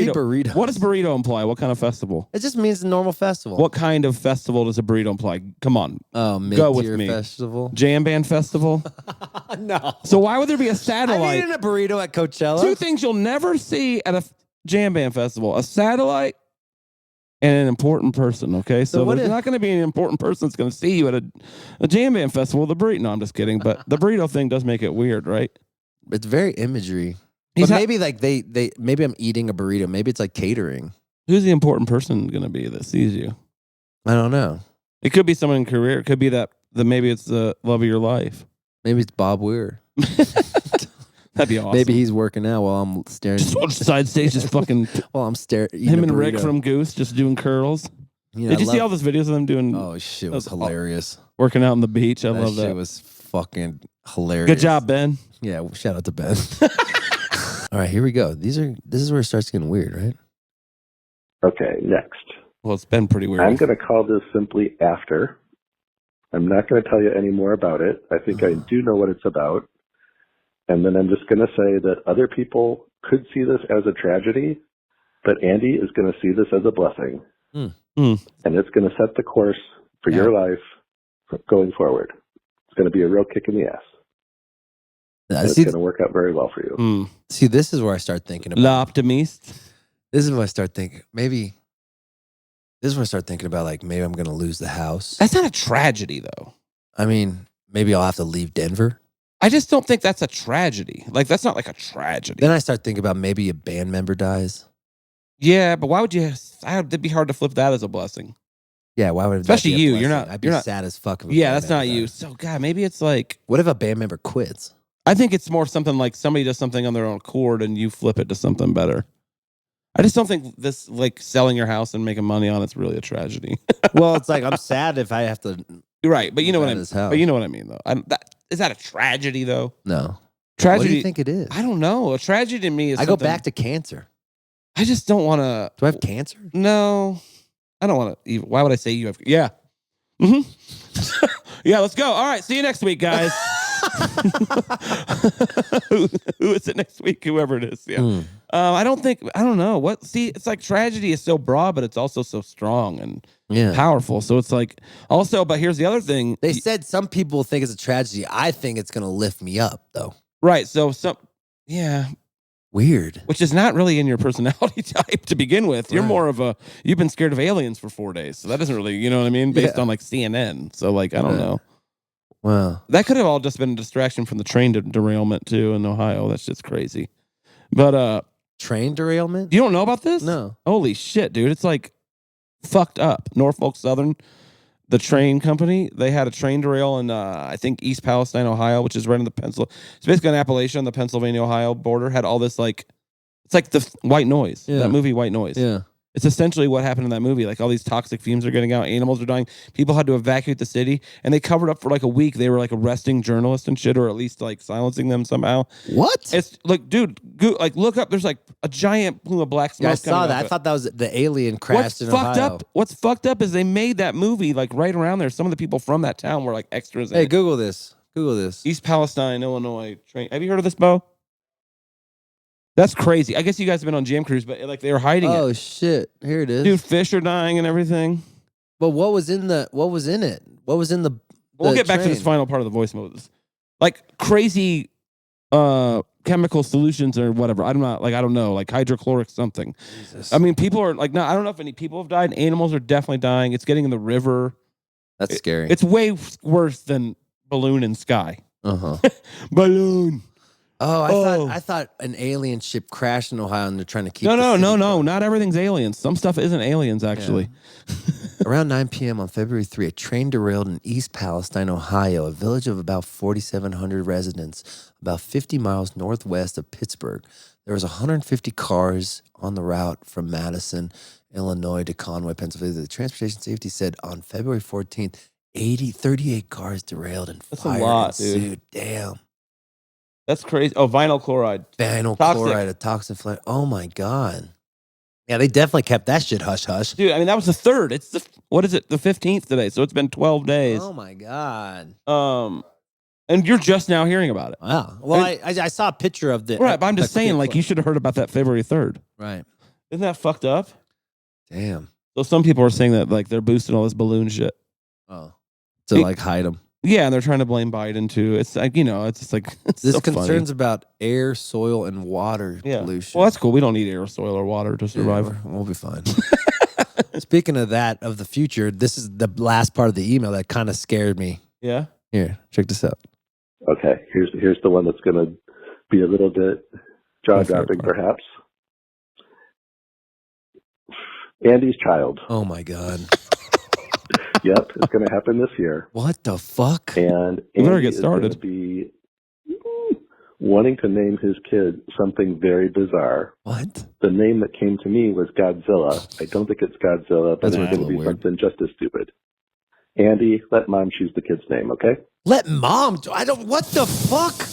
burrito. What does burrito imply? What kind of festival? It just means a normal festival. What kind of festival does a burrito imply? Come on. Oh, Go with mid-tier me. festival? Jam band festival? No. So why would there be a satellite? I eaten a burrito at Coachella. Two things you'll never see at a jam band festival: a satellite and an important person. Okay, so there's not going to be an important person that's going to see you at a jam band festival. The burrito. No, I'm just kidding. But the burrito thing does make it weird, right? It's very imagery. But maybe like they maybe I'm eating a burrito. Maybe it's like catering. Who's the important person going to be that sees you? I don't know. It could be someone in career. It could be that maybe it's the love of your life. Maybe it's Bob Weir. That'd be awesome. Maybe he's working out while I'm staring. Just on side stage, just fucking. While I'm staring. Him and Rick from Goose just doing curls. You know, Did you see all those videos of them doing? Oh shit, it was hilarious. Working out on the beach. I love that. It was fucking hilarious. Good job, Ben. Yeah, shout out to Ben. All right, here we go. This is where it starts getting weird, right? Okay, next. Well, it's been pretty weird. I'm going to call this simply After. I'm not going to tell you any more about it. I think I do know what it's about. And then I'm just going to say that other people could see this as a tragedy, but Andy is going to see this as a blessing. And it's going to set the course for your life going forward. It's going to be a real kick in the ass. It's going to work out very well for you. See, this is where I start thinking about. L'optimiste. This is when I start thinking, maybe. This is when I start thinking about, like, maybe I'm going to lose the house. That's not a tragedy, though. I mean, maybe I'll have to leave Denver. I just don't think that's a tragedy. Like, that's not like a tragedy. Then I start thinking about maybe a band member dies. Yeah, but why would you? It'd be hard to flip that as a blessing. Yeah, why would it? Especially be a you. blessing? You're not. I'd be sad as fuck. If yeah, that's not you. So God, maybe it's like. What if a band member quits? I think it's more something like somebody does something on their own accord and you flip it to something better. I just don't think this, like, selling your house and making money on it's really a tragedy. Well, it's like I'm sad if I have to. You're right, but you know what I mean. His But house. you know what I mean, though. Is that a tragedy, though? No. Tragedy. What do you think it is? I don't know. A tragedy to me is. I go back to cancer. I just don't want to. Do I have cancer? No, I don't want to. Why would I say you have? Yeah. Yeah, let's go. All right. See you next week, guys. Who is it next week? Whoever it is. Yeah. I don't know what. See, it's like tragedy is so broad, but it's also so strong and powerful. So it's like also, but here's the other thing. They said some people think it's a tragedy. I think it's going to lift me up, though. Right. So weird. Which is not really in your personality type to begin with. You're more of a, you've been scared of aliens for 4 days. So that doesn't really, you know what I mean? Based on like CNN. So like, I don't know. Wow. That could have all just been a distraction from the train derailment too in Ohio. That's just crazy. But train derailment? You don't know about this? No. Holy shit, dude. It's like fucked up. Norfolk Southern, the train company, they had a train derail in I think East Palestine, Ohio, which is right on the it's basically an Appalachia on the Pennsylvania-Ohio border, had all this like, it's like the White Noise, that movie White Noise. Yeah. It's essentially what happened in that movie. Like all these toxic fumes are getting out, animals are dying, people had to evacuate the city, and they covered up for like a week. They were like arresting journalists and shit, or at least like silencing them somehow. What? It's like, dude, like look up. There's like a giant plume of black smoke. Yeah, I saw that. I thought that was the alien crashed in Ohio. What's fucked up is they made that movie like right around there. Some of the people from that town were like extras. Hey, Google this. Google this. East Palestine, Illinois train. Have you heard of this, Bo? That's crazy. I guess you guys have been on Jam Cruise, but like they were hiding it. Oh shit! Here it is. Dude, fish are dying and everything. But what was in it? What was in the? We'll get back to this final part of the voice mode. Like crazy chemical solutions or whatever. I don't know, like hydrochloric something. Jesus. I mean, people are like, no, I don't know if any people have died. Animals are definitely dying. It's getting in the river. That's scary. It's way worse than balloon in sky. Uh-huh. Balloon. Oh, I thought an alien ship crashed in Ohio and they're trying to keep No. Not everything's aliens. Some stuff isn't aliens, actually. Yeah. Around 9 p.m. on February 3, a train derailed in East Palestine, Ohio, a village of about 4,700 residents, about 50 miles northwest of Pittsburgh. There was 150 cars on the route from Madison, Illinois to Conway, Pennsylvania. The Transportation Safety said on February 14th, 38 cars derailed and fire ensued. Dude. Damn. That's crazy. Oh, vinyl chloride. Chloride, a toxin flare. Oh, my God. Yeah, they definitely kept that shit hush-hush. Dude, I mean, that was the 3rd. It's the 15th today, so it's been 12 days. Oh, my God. And you're just now hearing about it. Wow. Well, I saw a picture of the... Right, but I'm just saying, like, you should have heard about that February 3rd. Right. Isn't that fucked up? Damn. So some people are saying that, like, they're boosting all this balloon shit. Oh. To, like, hide them. Yeah, and they're trying to blame Biden, too. It's like, it's just like... It's There's so concerns funny. about air, soil, and water pollution. Well, that's cool. We don't need air, soil, or water to survive. Yeah, we'll be fine. Speaking of that, of the future, this is the last part of the email that kind of scared me. Yeah? Here, check this out. Okay, here's the one that's going to be a little bit jaw-dropping, perhaps. Andy's child. Oh, my God. Yep, it's going to happen this year. What the fuck? And Andy is going to be wanting to name his kid something very bizarre. What? The name that came to me was Godzilla. I don't think it's Godzilla, but it's going to be weird. something just as stupid. Andy, let mom choose the kid's name, okay? Let mom? What the fuck?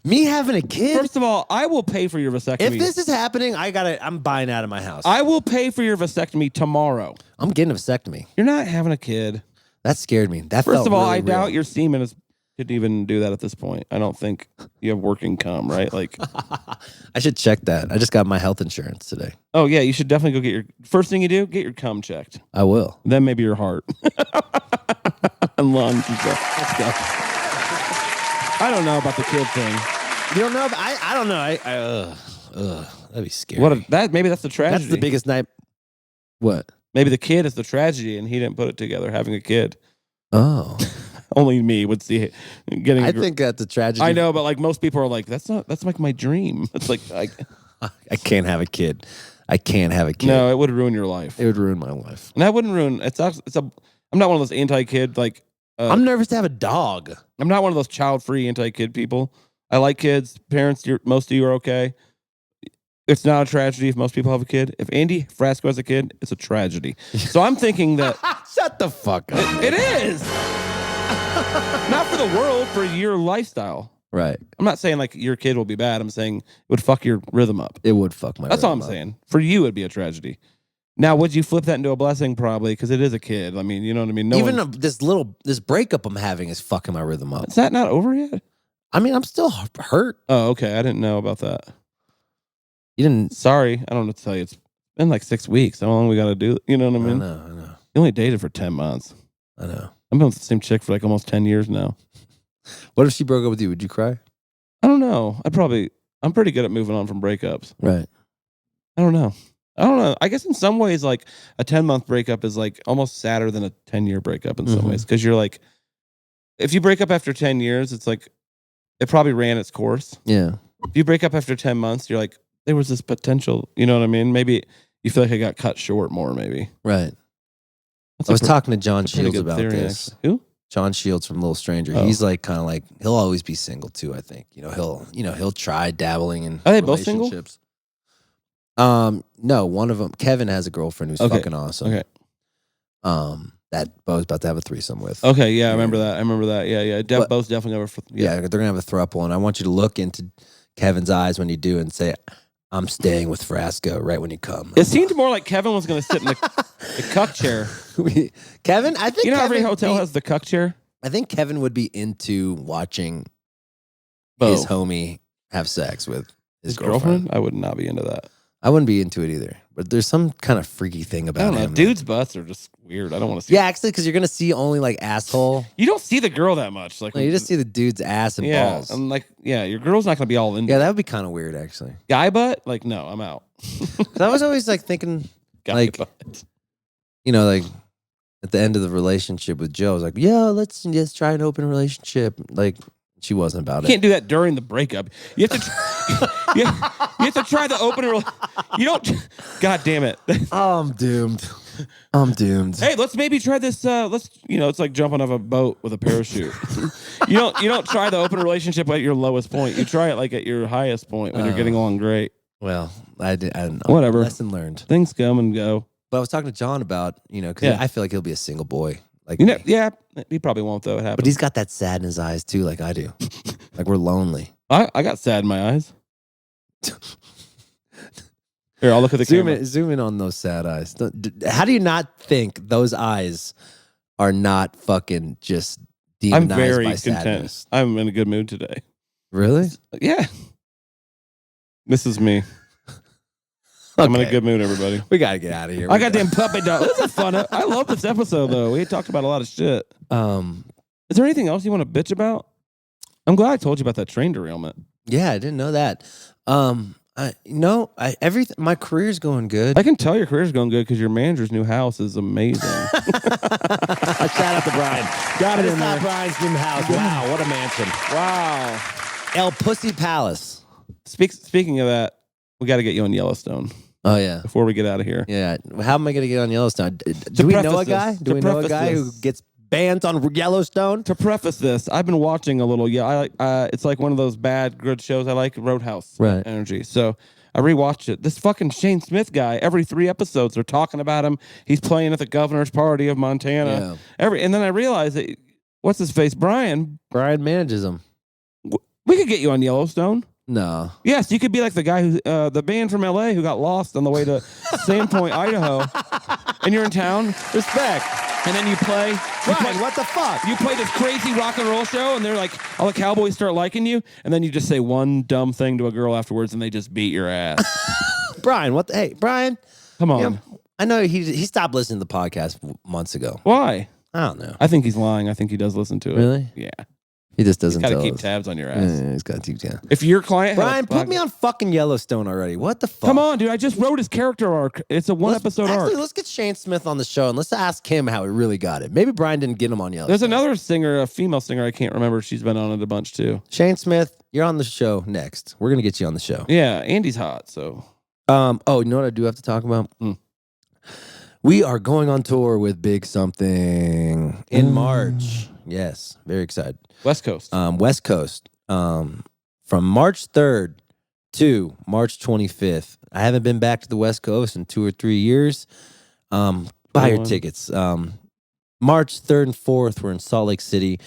Me having a kid? First of all, I will pay for your vasectomy. If this is happening, I'm buying out of my house. I will pay for your vasectomy tomorrow. I'm getting a vasectomy. You're not having a kid. That scared me. First of all, really I doubt real. your semen could even do that at this point. I don't think you have working cum, right? Like, I should check that. I just got my health insurance today. Oh yeah, you should definitely go get your first thing you do, get your cum checked. I will. Then maybe your heart and lungs and stuff. Let's go. I don't know about the kid thing. You don't know? I don't know. That'd be scary. Maybe that's the tragedy. That's the biggest night. What? Maybe the kid is the tragedy, and he didn't put it together. Having a kid. Oh. Only me would see it. I think that's a tragedy. I know, but like most people are like, that's like my dream. It's like I can't have a kid. I can't have a kid. No, it would ruin your life. It would ruin my life. And that wouldn't ruin. I'm not one of those anti-kid like. I'm nervous to have a dog. I'm not one of those child-free anti-kid people. I like kids. Parents, most of you are okay. It's not a tragedy if most people have a kid. If Andy Frasco has a kid, it's a tragedy. So I'm thinking that... Shut the fuck up. It is! Not for the world, for your lifestyle. Right. I'm not saying like your kid will be bad. I'm saying it would fuck your rhythm up. It would fuck my That's all I'm rhythm up. saying. For you, it'd be a tragedy. Now, would you flip that into a blessing? Probably, because it is a kid. I mean, you know what I mean? This breakup I'm having is fucking my rhythm up. Is that not over yet? I mean, I'm still hurt. Oh, okay. I didn't know about that. You didn't... Sorry. I don't know what to tell you. It's been like 6 weeks. How long we got to do? You know what I mean? I know. You only dated for 10 months. I know. I've been with the same chick for like almost 10 years now. What if she broke up with you? Would you cry? I don't know. I'm pretty good at moving on from breakups. Right. I don't know. I guess in some ways, like a 10-month breakup is like almost sadder than a 10-year breakup in some ways. Because you're like, if you break up after 10 years, it's like, it probably ran its course. Yeah. If you break up after 10 months, you're like, there was this potential, you know what I mean? Maybe you feel like I got cut short more, maybe. Right. I was talking to John Shields about this. Actually. Who? John Shields from Little Stranger. Oh. He's like kind of like he'll always be single too. I think he'll try dabbling in Are they both single? relationships. No, one of them. Kevin has a girlfriend who's fucking awesome. Okay. That Bo's about to have a threesome with. Okay, yeah, I remember that. Yeah. Bo's definitely over. Yeah, they're gonna have a throuple, and I want you to look into Kevin's eyes when you do and say, "I'm staying with Frasco." Right when you come. It seemed more like Kevin was going to sit in the cuck chair. Kevin, I think every hotel has the cuck chair. I think Kevin would be into watching Bo. his homie have sex with his girlfriend. I would not be into that. I wouldn't be into it either. But there's some kind of freaky thing I about don't know. him. Dudes' butts are just weird. I don't want to see. Yeah, actually, because you're gonna see only like asshole. You don't see the girl that much. Like No, you just see the dude's ass and balls. And like, your girl's not gonna be all into. Yeah, that would be kind of weird, actually. Guy butt? Like, no, I'm out. 'Cause I was always like thinking, Guy like, butt. like at the end of the relationship with Joe. I was like, "Yo, let's just try an open relationship." Like, she wasn't about You it. can't do that during the breakup. You have to. you have to try the open. You don't. God damn it. Oh, I'm doomed. I'm doomed. Hey, let's maybe try this. It's like jumping off a boat with a parachute. you don't try the open relationship at your lowest point. You try it like at your highest point when you're getting along great. Well, I don't know. Whatever. Lesson learned. Things come and go. But I was talking to John about, because I feel like he'll be a single boy. Like, yeah, he probably won't though. It happens. but he's got that sad in his eyes too, like I do. Like we're lonely. I got sad in my eyes. Here, I'll look at the camera. Zoom in on those sad eyes. How do you not think those eyes are not fucking just demonized I'm very by content. sadness? I'm in a good mood today. Really? Yeah. This is me. I'm in a good mood, everybody. We gotta get out of here. I got damn puppy dog. This is fun. I love this episode though. We talked about a lot of shit. Is there anything else you want to bitch about? I'm glad I told you about that train derailment. Yeah, I didn't know that. Everything. My career's going good. I can tell your career's going good because your manager's new house is amazing. Shout out to Brian. Got it in there. Brian's new house. Wow, what a mansion. Wow. El Pussy Palace. Speaking of that, we got to get you on Yellowstone. Oh yeah. Before we get out of here. Yeah. How am I going to get on Yellowstone? Do we know a guy? Do we know a guy who gets banned on Yellowstone? To preface this, I've been watching a little. Yeah, it's like one of those bad good shows I like, Roadhouse energy. So I rewatched it. This fucking Shane Smith guy, every 3 episodes, they're talking about him. He's playing at the governor's party of Montana. Yeah. And then I realized that what's his face, Brian manages him. We could get you on Yellowstone. No. Yes, you could be like the guy who, the band from LA who got lost on the way to Sandpoint, Idaho, and you're in town. Respect. And then you play. What the fuck? You play this crazy rock and roll show, and they're like, all the cowboys start liking you, and then you just say one dumb thing to a girl afterwards, and they just beat your ass. Brian, Hey, Brian. Come on. I know he stopped listening to the podcast months ago. Why? I don't know. I think he's lying. I think he does listen to it. Really? Yeah. He just doesn't Got to tell keep us. tabs on your ass. Yeah, he's got to keep tabs. If your client Brian, put me on fucking Yellowstone already. What the fuck? Come on, dude. I just wrote his character arc. It's a one-episode arc. Let's get Shane Smith on the show, and let's ask him how he really got it. Maybe Brian didn't get him on Yellowstone. There's another singer, a female singer, I can't remember. She's been on it a bunch, too. Shane Smith, you're on the show next. We're going to get you on the show. Yeah, Andy's hot, so. Oh, you know what I do have to talk about? We are going on tour with Big Something in March. Yes, very excited. West Coast. West Coast. From March 3rd to March 25th. I haven't been back to the West Coast in 2 or 3 years. Buy your tickets. March 3rd and 4th, we're in Salt Lake City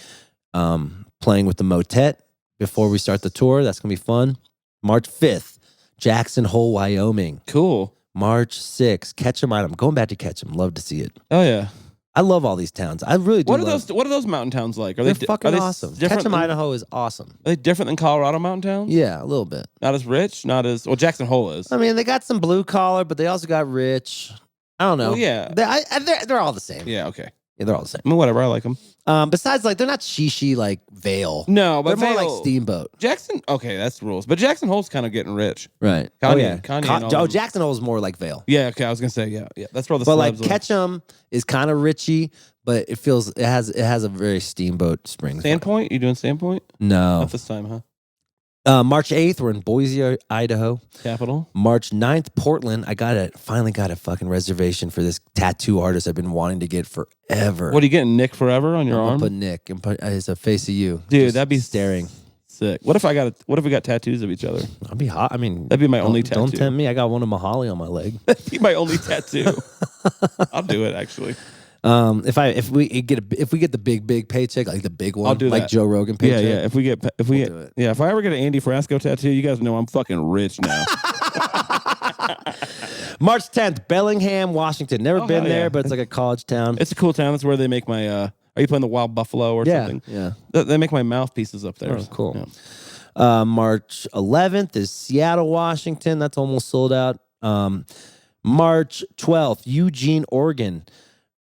playing with the Motet before we start the tour. That's going to be fun. March 5th, Jackson Hole, Wyoming. Cool. March 6th, Ketchum. I'm going back to Ketchum. Love to see it. Oh, yeah. I love all these towns. I really do. What are those mountain towns like? They're fucking awesome. Ketchum, Idaho is awesome. Are they different than Colorado mountain towns? Yeah, a little bit. Not as rich? Well, Jackson Hole is. I mean, they got some blue collar, but they also got rich. I don't know. Well, yeah. They're all the same. Yeah, okay. Yeah, they're all the same. I mean, whatever. I like them. Besides, like, they're not shishi like Vale. No, but they're more like Steamboat. Jackson, okay, that's the rules. But Jackson Hole's kind of getting rich. Right. Kanye. Jackson Hole is more like Vale. Yeah, okay, I was gonna say, yeah. That's where all the But celebs like live. Ketchum is kind of richy, but it has a very Steamboat Springs. Sandpoint? You doing Sandpoint? No. Not this time, huh? March 8th, we're in Boise, Idaho. Capital. March 9th, Portland. I finally got a fucking reservation for this tattoo artist I've been wanting to get forever. What are you getting, Nick Forever on your I'll arm? put Nick and put as a face of you. Dude, Just that'd be staring. Sick. What if we got tattoos of each other? I'd be hot. I mean, that'd be my only tattoo. Don't tempt me. I got one of Mahali on my leg. That'd be my only tattoo. I'll do it actually. If we get the big paycheck, like the big one, I'll do like that. Joe Rogan paycheck. Yeah. If I ever get an Andy Frasco tattoo, you guys know I'm fucking rich now. March 10th, Bellingham, Washington. Never been there, yeah. but it's like a college town. It's a cool town. That's where they make my. Are you playing the Wild Buffalo or something? Yeah. They make my mouthpieces up there. Oh, cool. Yeah. March 11th is Seattle, Washington. That's almost sold out. March 12th, Eugene, Oregon.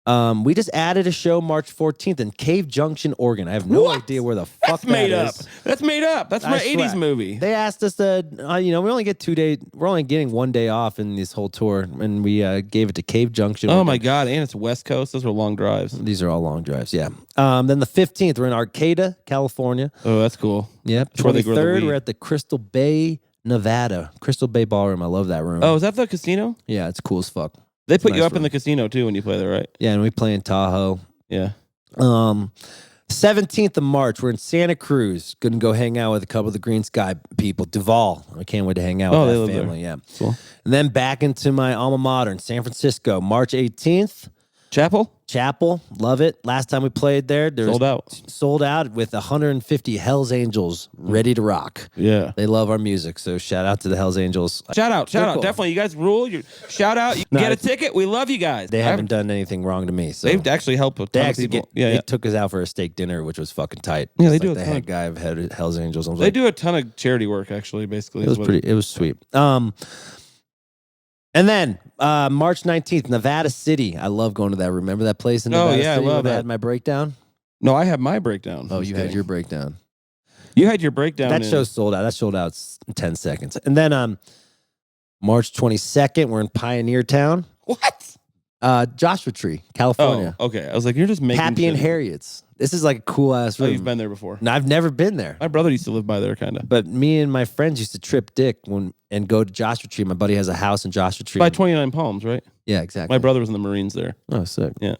We just added a show March 14th in Cave Junction, Oregon. I have no idea where the fuck That's made that up. is. That's made up. That's my 80s movie. They asked us to, we only get 2 days. We're only getting 1 day off in this whole tour, and we gave it to Cave Junction. Oh my God! And it's West Coast. Those are long drives. These are all long drives. Yeah. Then the 15th, we're in Arcata, California. Oh, that's cool. Yep. 23rd, we're at the Crystal Bay, Nevada. Crystal Bay Ballroom. I love that room. Oh, is that the casino? Yeah, it's cool as fuck. They put nice you up room. in the casino too when you play there, right? Yeah, and we play in Tahoe. Yeah. 17th of March, we're in Santa Cruz. Gonna go hang out with a couple of the Green Sky people. Duval. I can't wait to hang out Oh, they with live that family. there. Yeah. Cool. And then back into my alma mater in San Francisco, March 18th. Chapel, love it. Last time we played there, sold out with 150 Hells Angels ready to rock. Yeah, they love our music, so shout out to the Hells Angels. Shout out, Cool. definitely. You guys rule. Shout out. You get a ticket. We love you guys. They haven't done anything wrong to me. So they've actually helped a ton of people. They took us out for a steak dinner, which was fucking tight. Yeah, they do. The head guy of Hells Angels. They do a ton of charity work. Actually, basically, it was sweet. And then March 19th, Nevada City. I love going to that. Remember that place in Nevada City? I love that. I had my breakdown. No, I had my breakdown. Oh, you had your breakdown. You had your breakdown. That show sold out. That sold out in 10 seconds. And then March 22nd, we're in Pioneer Town. What? Joshua Tree, California. Oh, okay. I was like, you're just making Happy and Harriet's. This is like a cool ass room. Oh, you've been there before. No, I've never been there. My brother used to live by there, kind of. But me and my friends used to trip dick and go to Joshua Tree. My buddy has a house in Joshua Tree. By 29 Palms, right? Yeah, exactly. My brother was in the Marines there. Oh, sick. Yeah.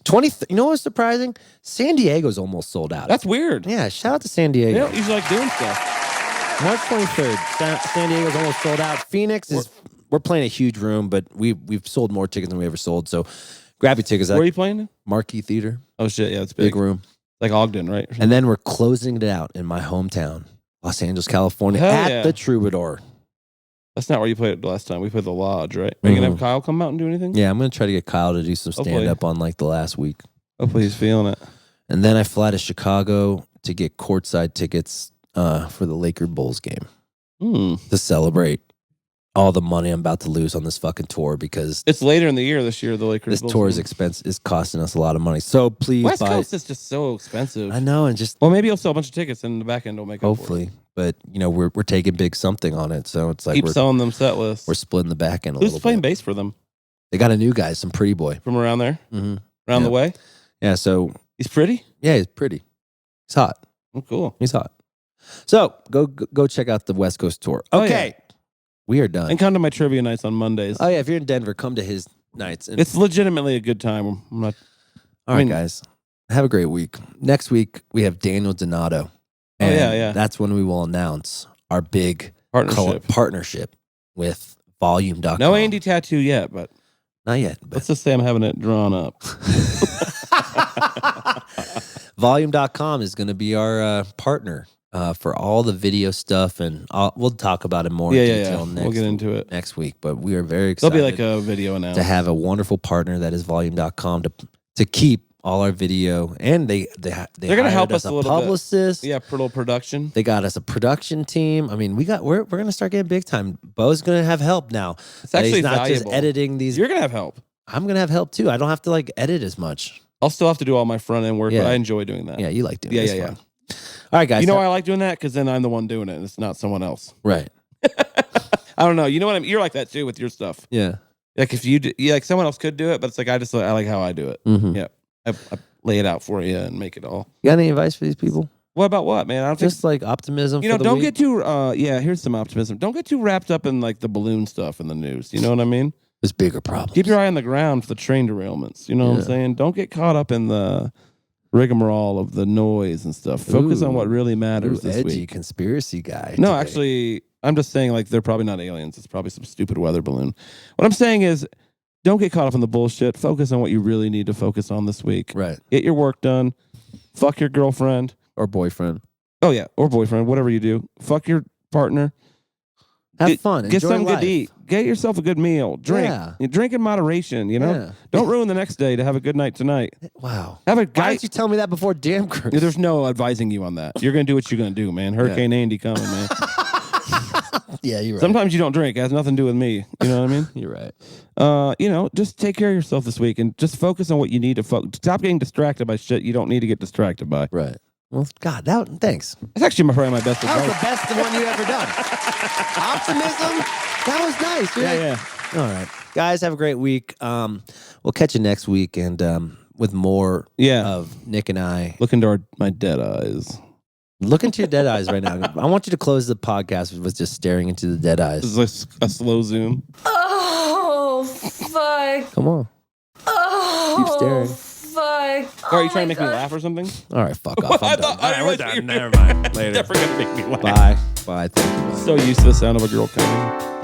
You know what's surprising? San Diego's almost sold out. That's weird. Yeah, shout out to San Diego. They don't usually like doing stuff. March 23rd, San Diego's almost sold out. Phoenix we're playing a huge room, but we've sold more tickets than we ever sold. So grab your tickets. Where are you playing? Marquee Theater. Oh shit, yeah, it's big room. Like Ogden, right? And then we're closing it out in my hometown, Los Angeles, California, at the Troubadour. That's not where you played it last time. We played the Lodge, right? Are you gonna have Kyle come out and do anything? Yeah, I'm gonna try to get Kyle to do some stand up on like the last week. Hopefully he's feeling it. And then I fly to Chicago to get courtside tickets for the Laker Bulls game to celebrate all the money I'm about to lose on this fucking tour because it's later in the year this year. The Lakers. This tour is costing us a lot of money. So please, West Coast is just so expensive. I know, and just maybe you'll sell a bunch of tickets and the back end will make hopefully. Up for it. But we're taking big something on it, so it's like keep selling them set lists. We're splitting the back end a Who's little playing bit. bass for them? They got a new guy, some pretty boy from around there, around the way. Yeah, so he's pretty. Yeah, he's pretty. He's hot. Oh, cool. He's hot. So go check out the West Coast tour. Okay. Oh, yeah. We are done. And come to my trivia nights on Mondays. Oh, yeah. If you're in Denver, come to his nights. It's legitimately a good time. All right, guys. Have a great week. Next week, we have Daniel Donato. And that's when we will announce our big partnership with Volume.com. No Andy tattoo yet, but. Not yet. But. Let's just say I'm having it drawn up. Volume.com is going to be our partner. For all the video stuff, and we'll talk about it more in detail we'll get into it next week. But we are very excited. There'll be like a video announcement to have a wonderful partner that is Volume.com to keep all our video, and they're going to help us a little publicist. Yeah, for a little production. They got us a production team. I mean, we're going to start getting big time. Bo's going to have help now. It's actually he's not valuable. just editing these. You're going to have help. I'm going to have help too. I don't have to like edit as much. I'll still have to do all my front end work, but I enjoy doing that. Yeah, you like doing it. Yeah. All right, guys. You know why I like doing that? Because then I'm the one doing it, and it's not someone else. Right. I don't know. You know what I mean? You're like that too with your stuff. Yeah. Like if you like someone else could do it, but it's like I like how I do it. Mm-hmm. Yeah. I lay it out for you and make it all. You got any advice for these people? What about what, man? I don't just like optimism. You know, don't get too. Here's some optimism. Don't get too wrapped up in like the balloon stuff in the news. You know what I mean? There's bigger problems. Keep your eye on the ground for the train derailments. You know what I'm saying? Don't get caught up in the rigmarole of the noise and stuff. Focus on what really matters this edgy week. Conspiracy guy. No, today. actually, I'm just saying like they're probably not aliens. It's probably some stupid weather balloon. What I'm saying is don't get caught up in the bullshit. Focus on what you really need to focus on this week. Right. Get your work done. Fuck your girlfriend. Or boyfriend. Oh, yeah. Or boyfriend. Whatever you do. Fuck your partner. Have fun. Get something life. good to eat. Get yourself a good meal. Drink. Yeah. You drink in moderation, you know? Yeah. Don't ruin the next day to have a good night tonight. Wow. Have a Why guy. didn't you tell me that before Damn Cruise? There's no advising you on that. You're going to do what you're going to do, man. Hurricane Andy coming, man. Yeah, you're right. Sometimes you don't drink. It has nothing to do with me. You know what I mean? You're right. Just take care of yourself this week and just focus on what you need to focus. Stop getting distracted by shit you don't need to get distracted by. Right. Well, God, thanks. That's actually probably my best That was advice. the best one you ever done. Optimism. That was nice. Dude. Yeah. All right, guys, have a great week. We'll catch you next week, and with more of Nick and I. Look into my dead eyes. Look into your dead eyes right now. I want you to close the podcast with just staring into the dead eyes. This is a slow zoom. Oh, fuck. Come on. Oh, keep staring. Fuck. Are you trying to make me laugh or something? All right, fuck off. I'm done. All right, we're done. Never mind. Later. Never gonna make me laugh. Bye. Bye. Thank you. Bye. So used to the sound of a girl coming.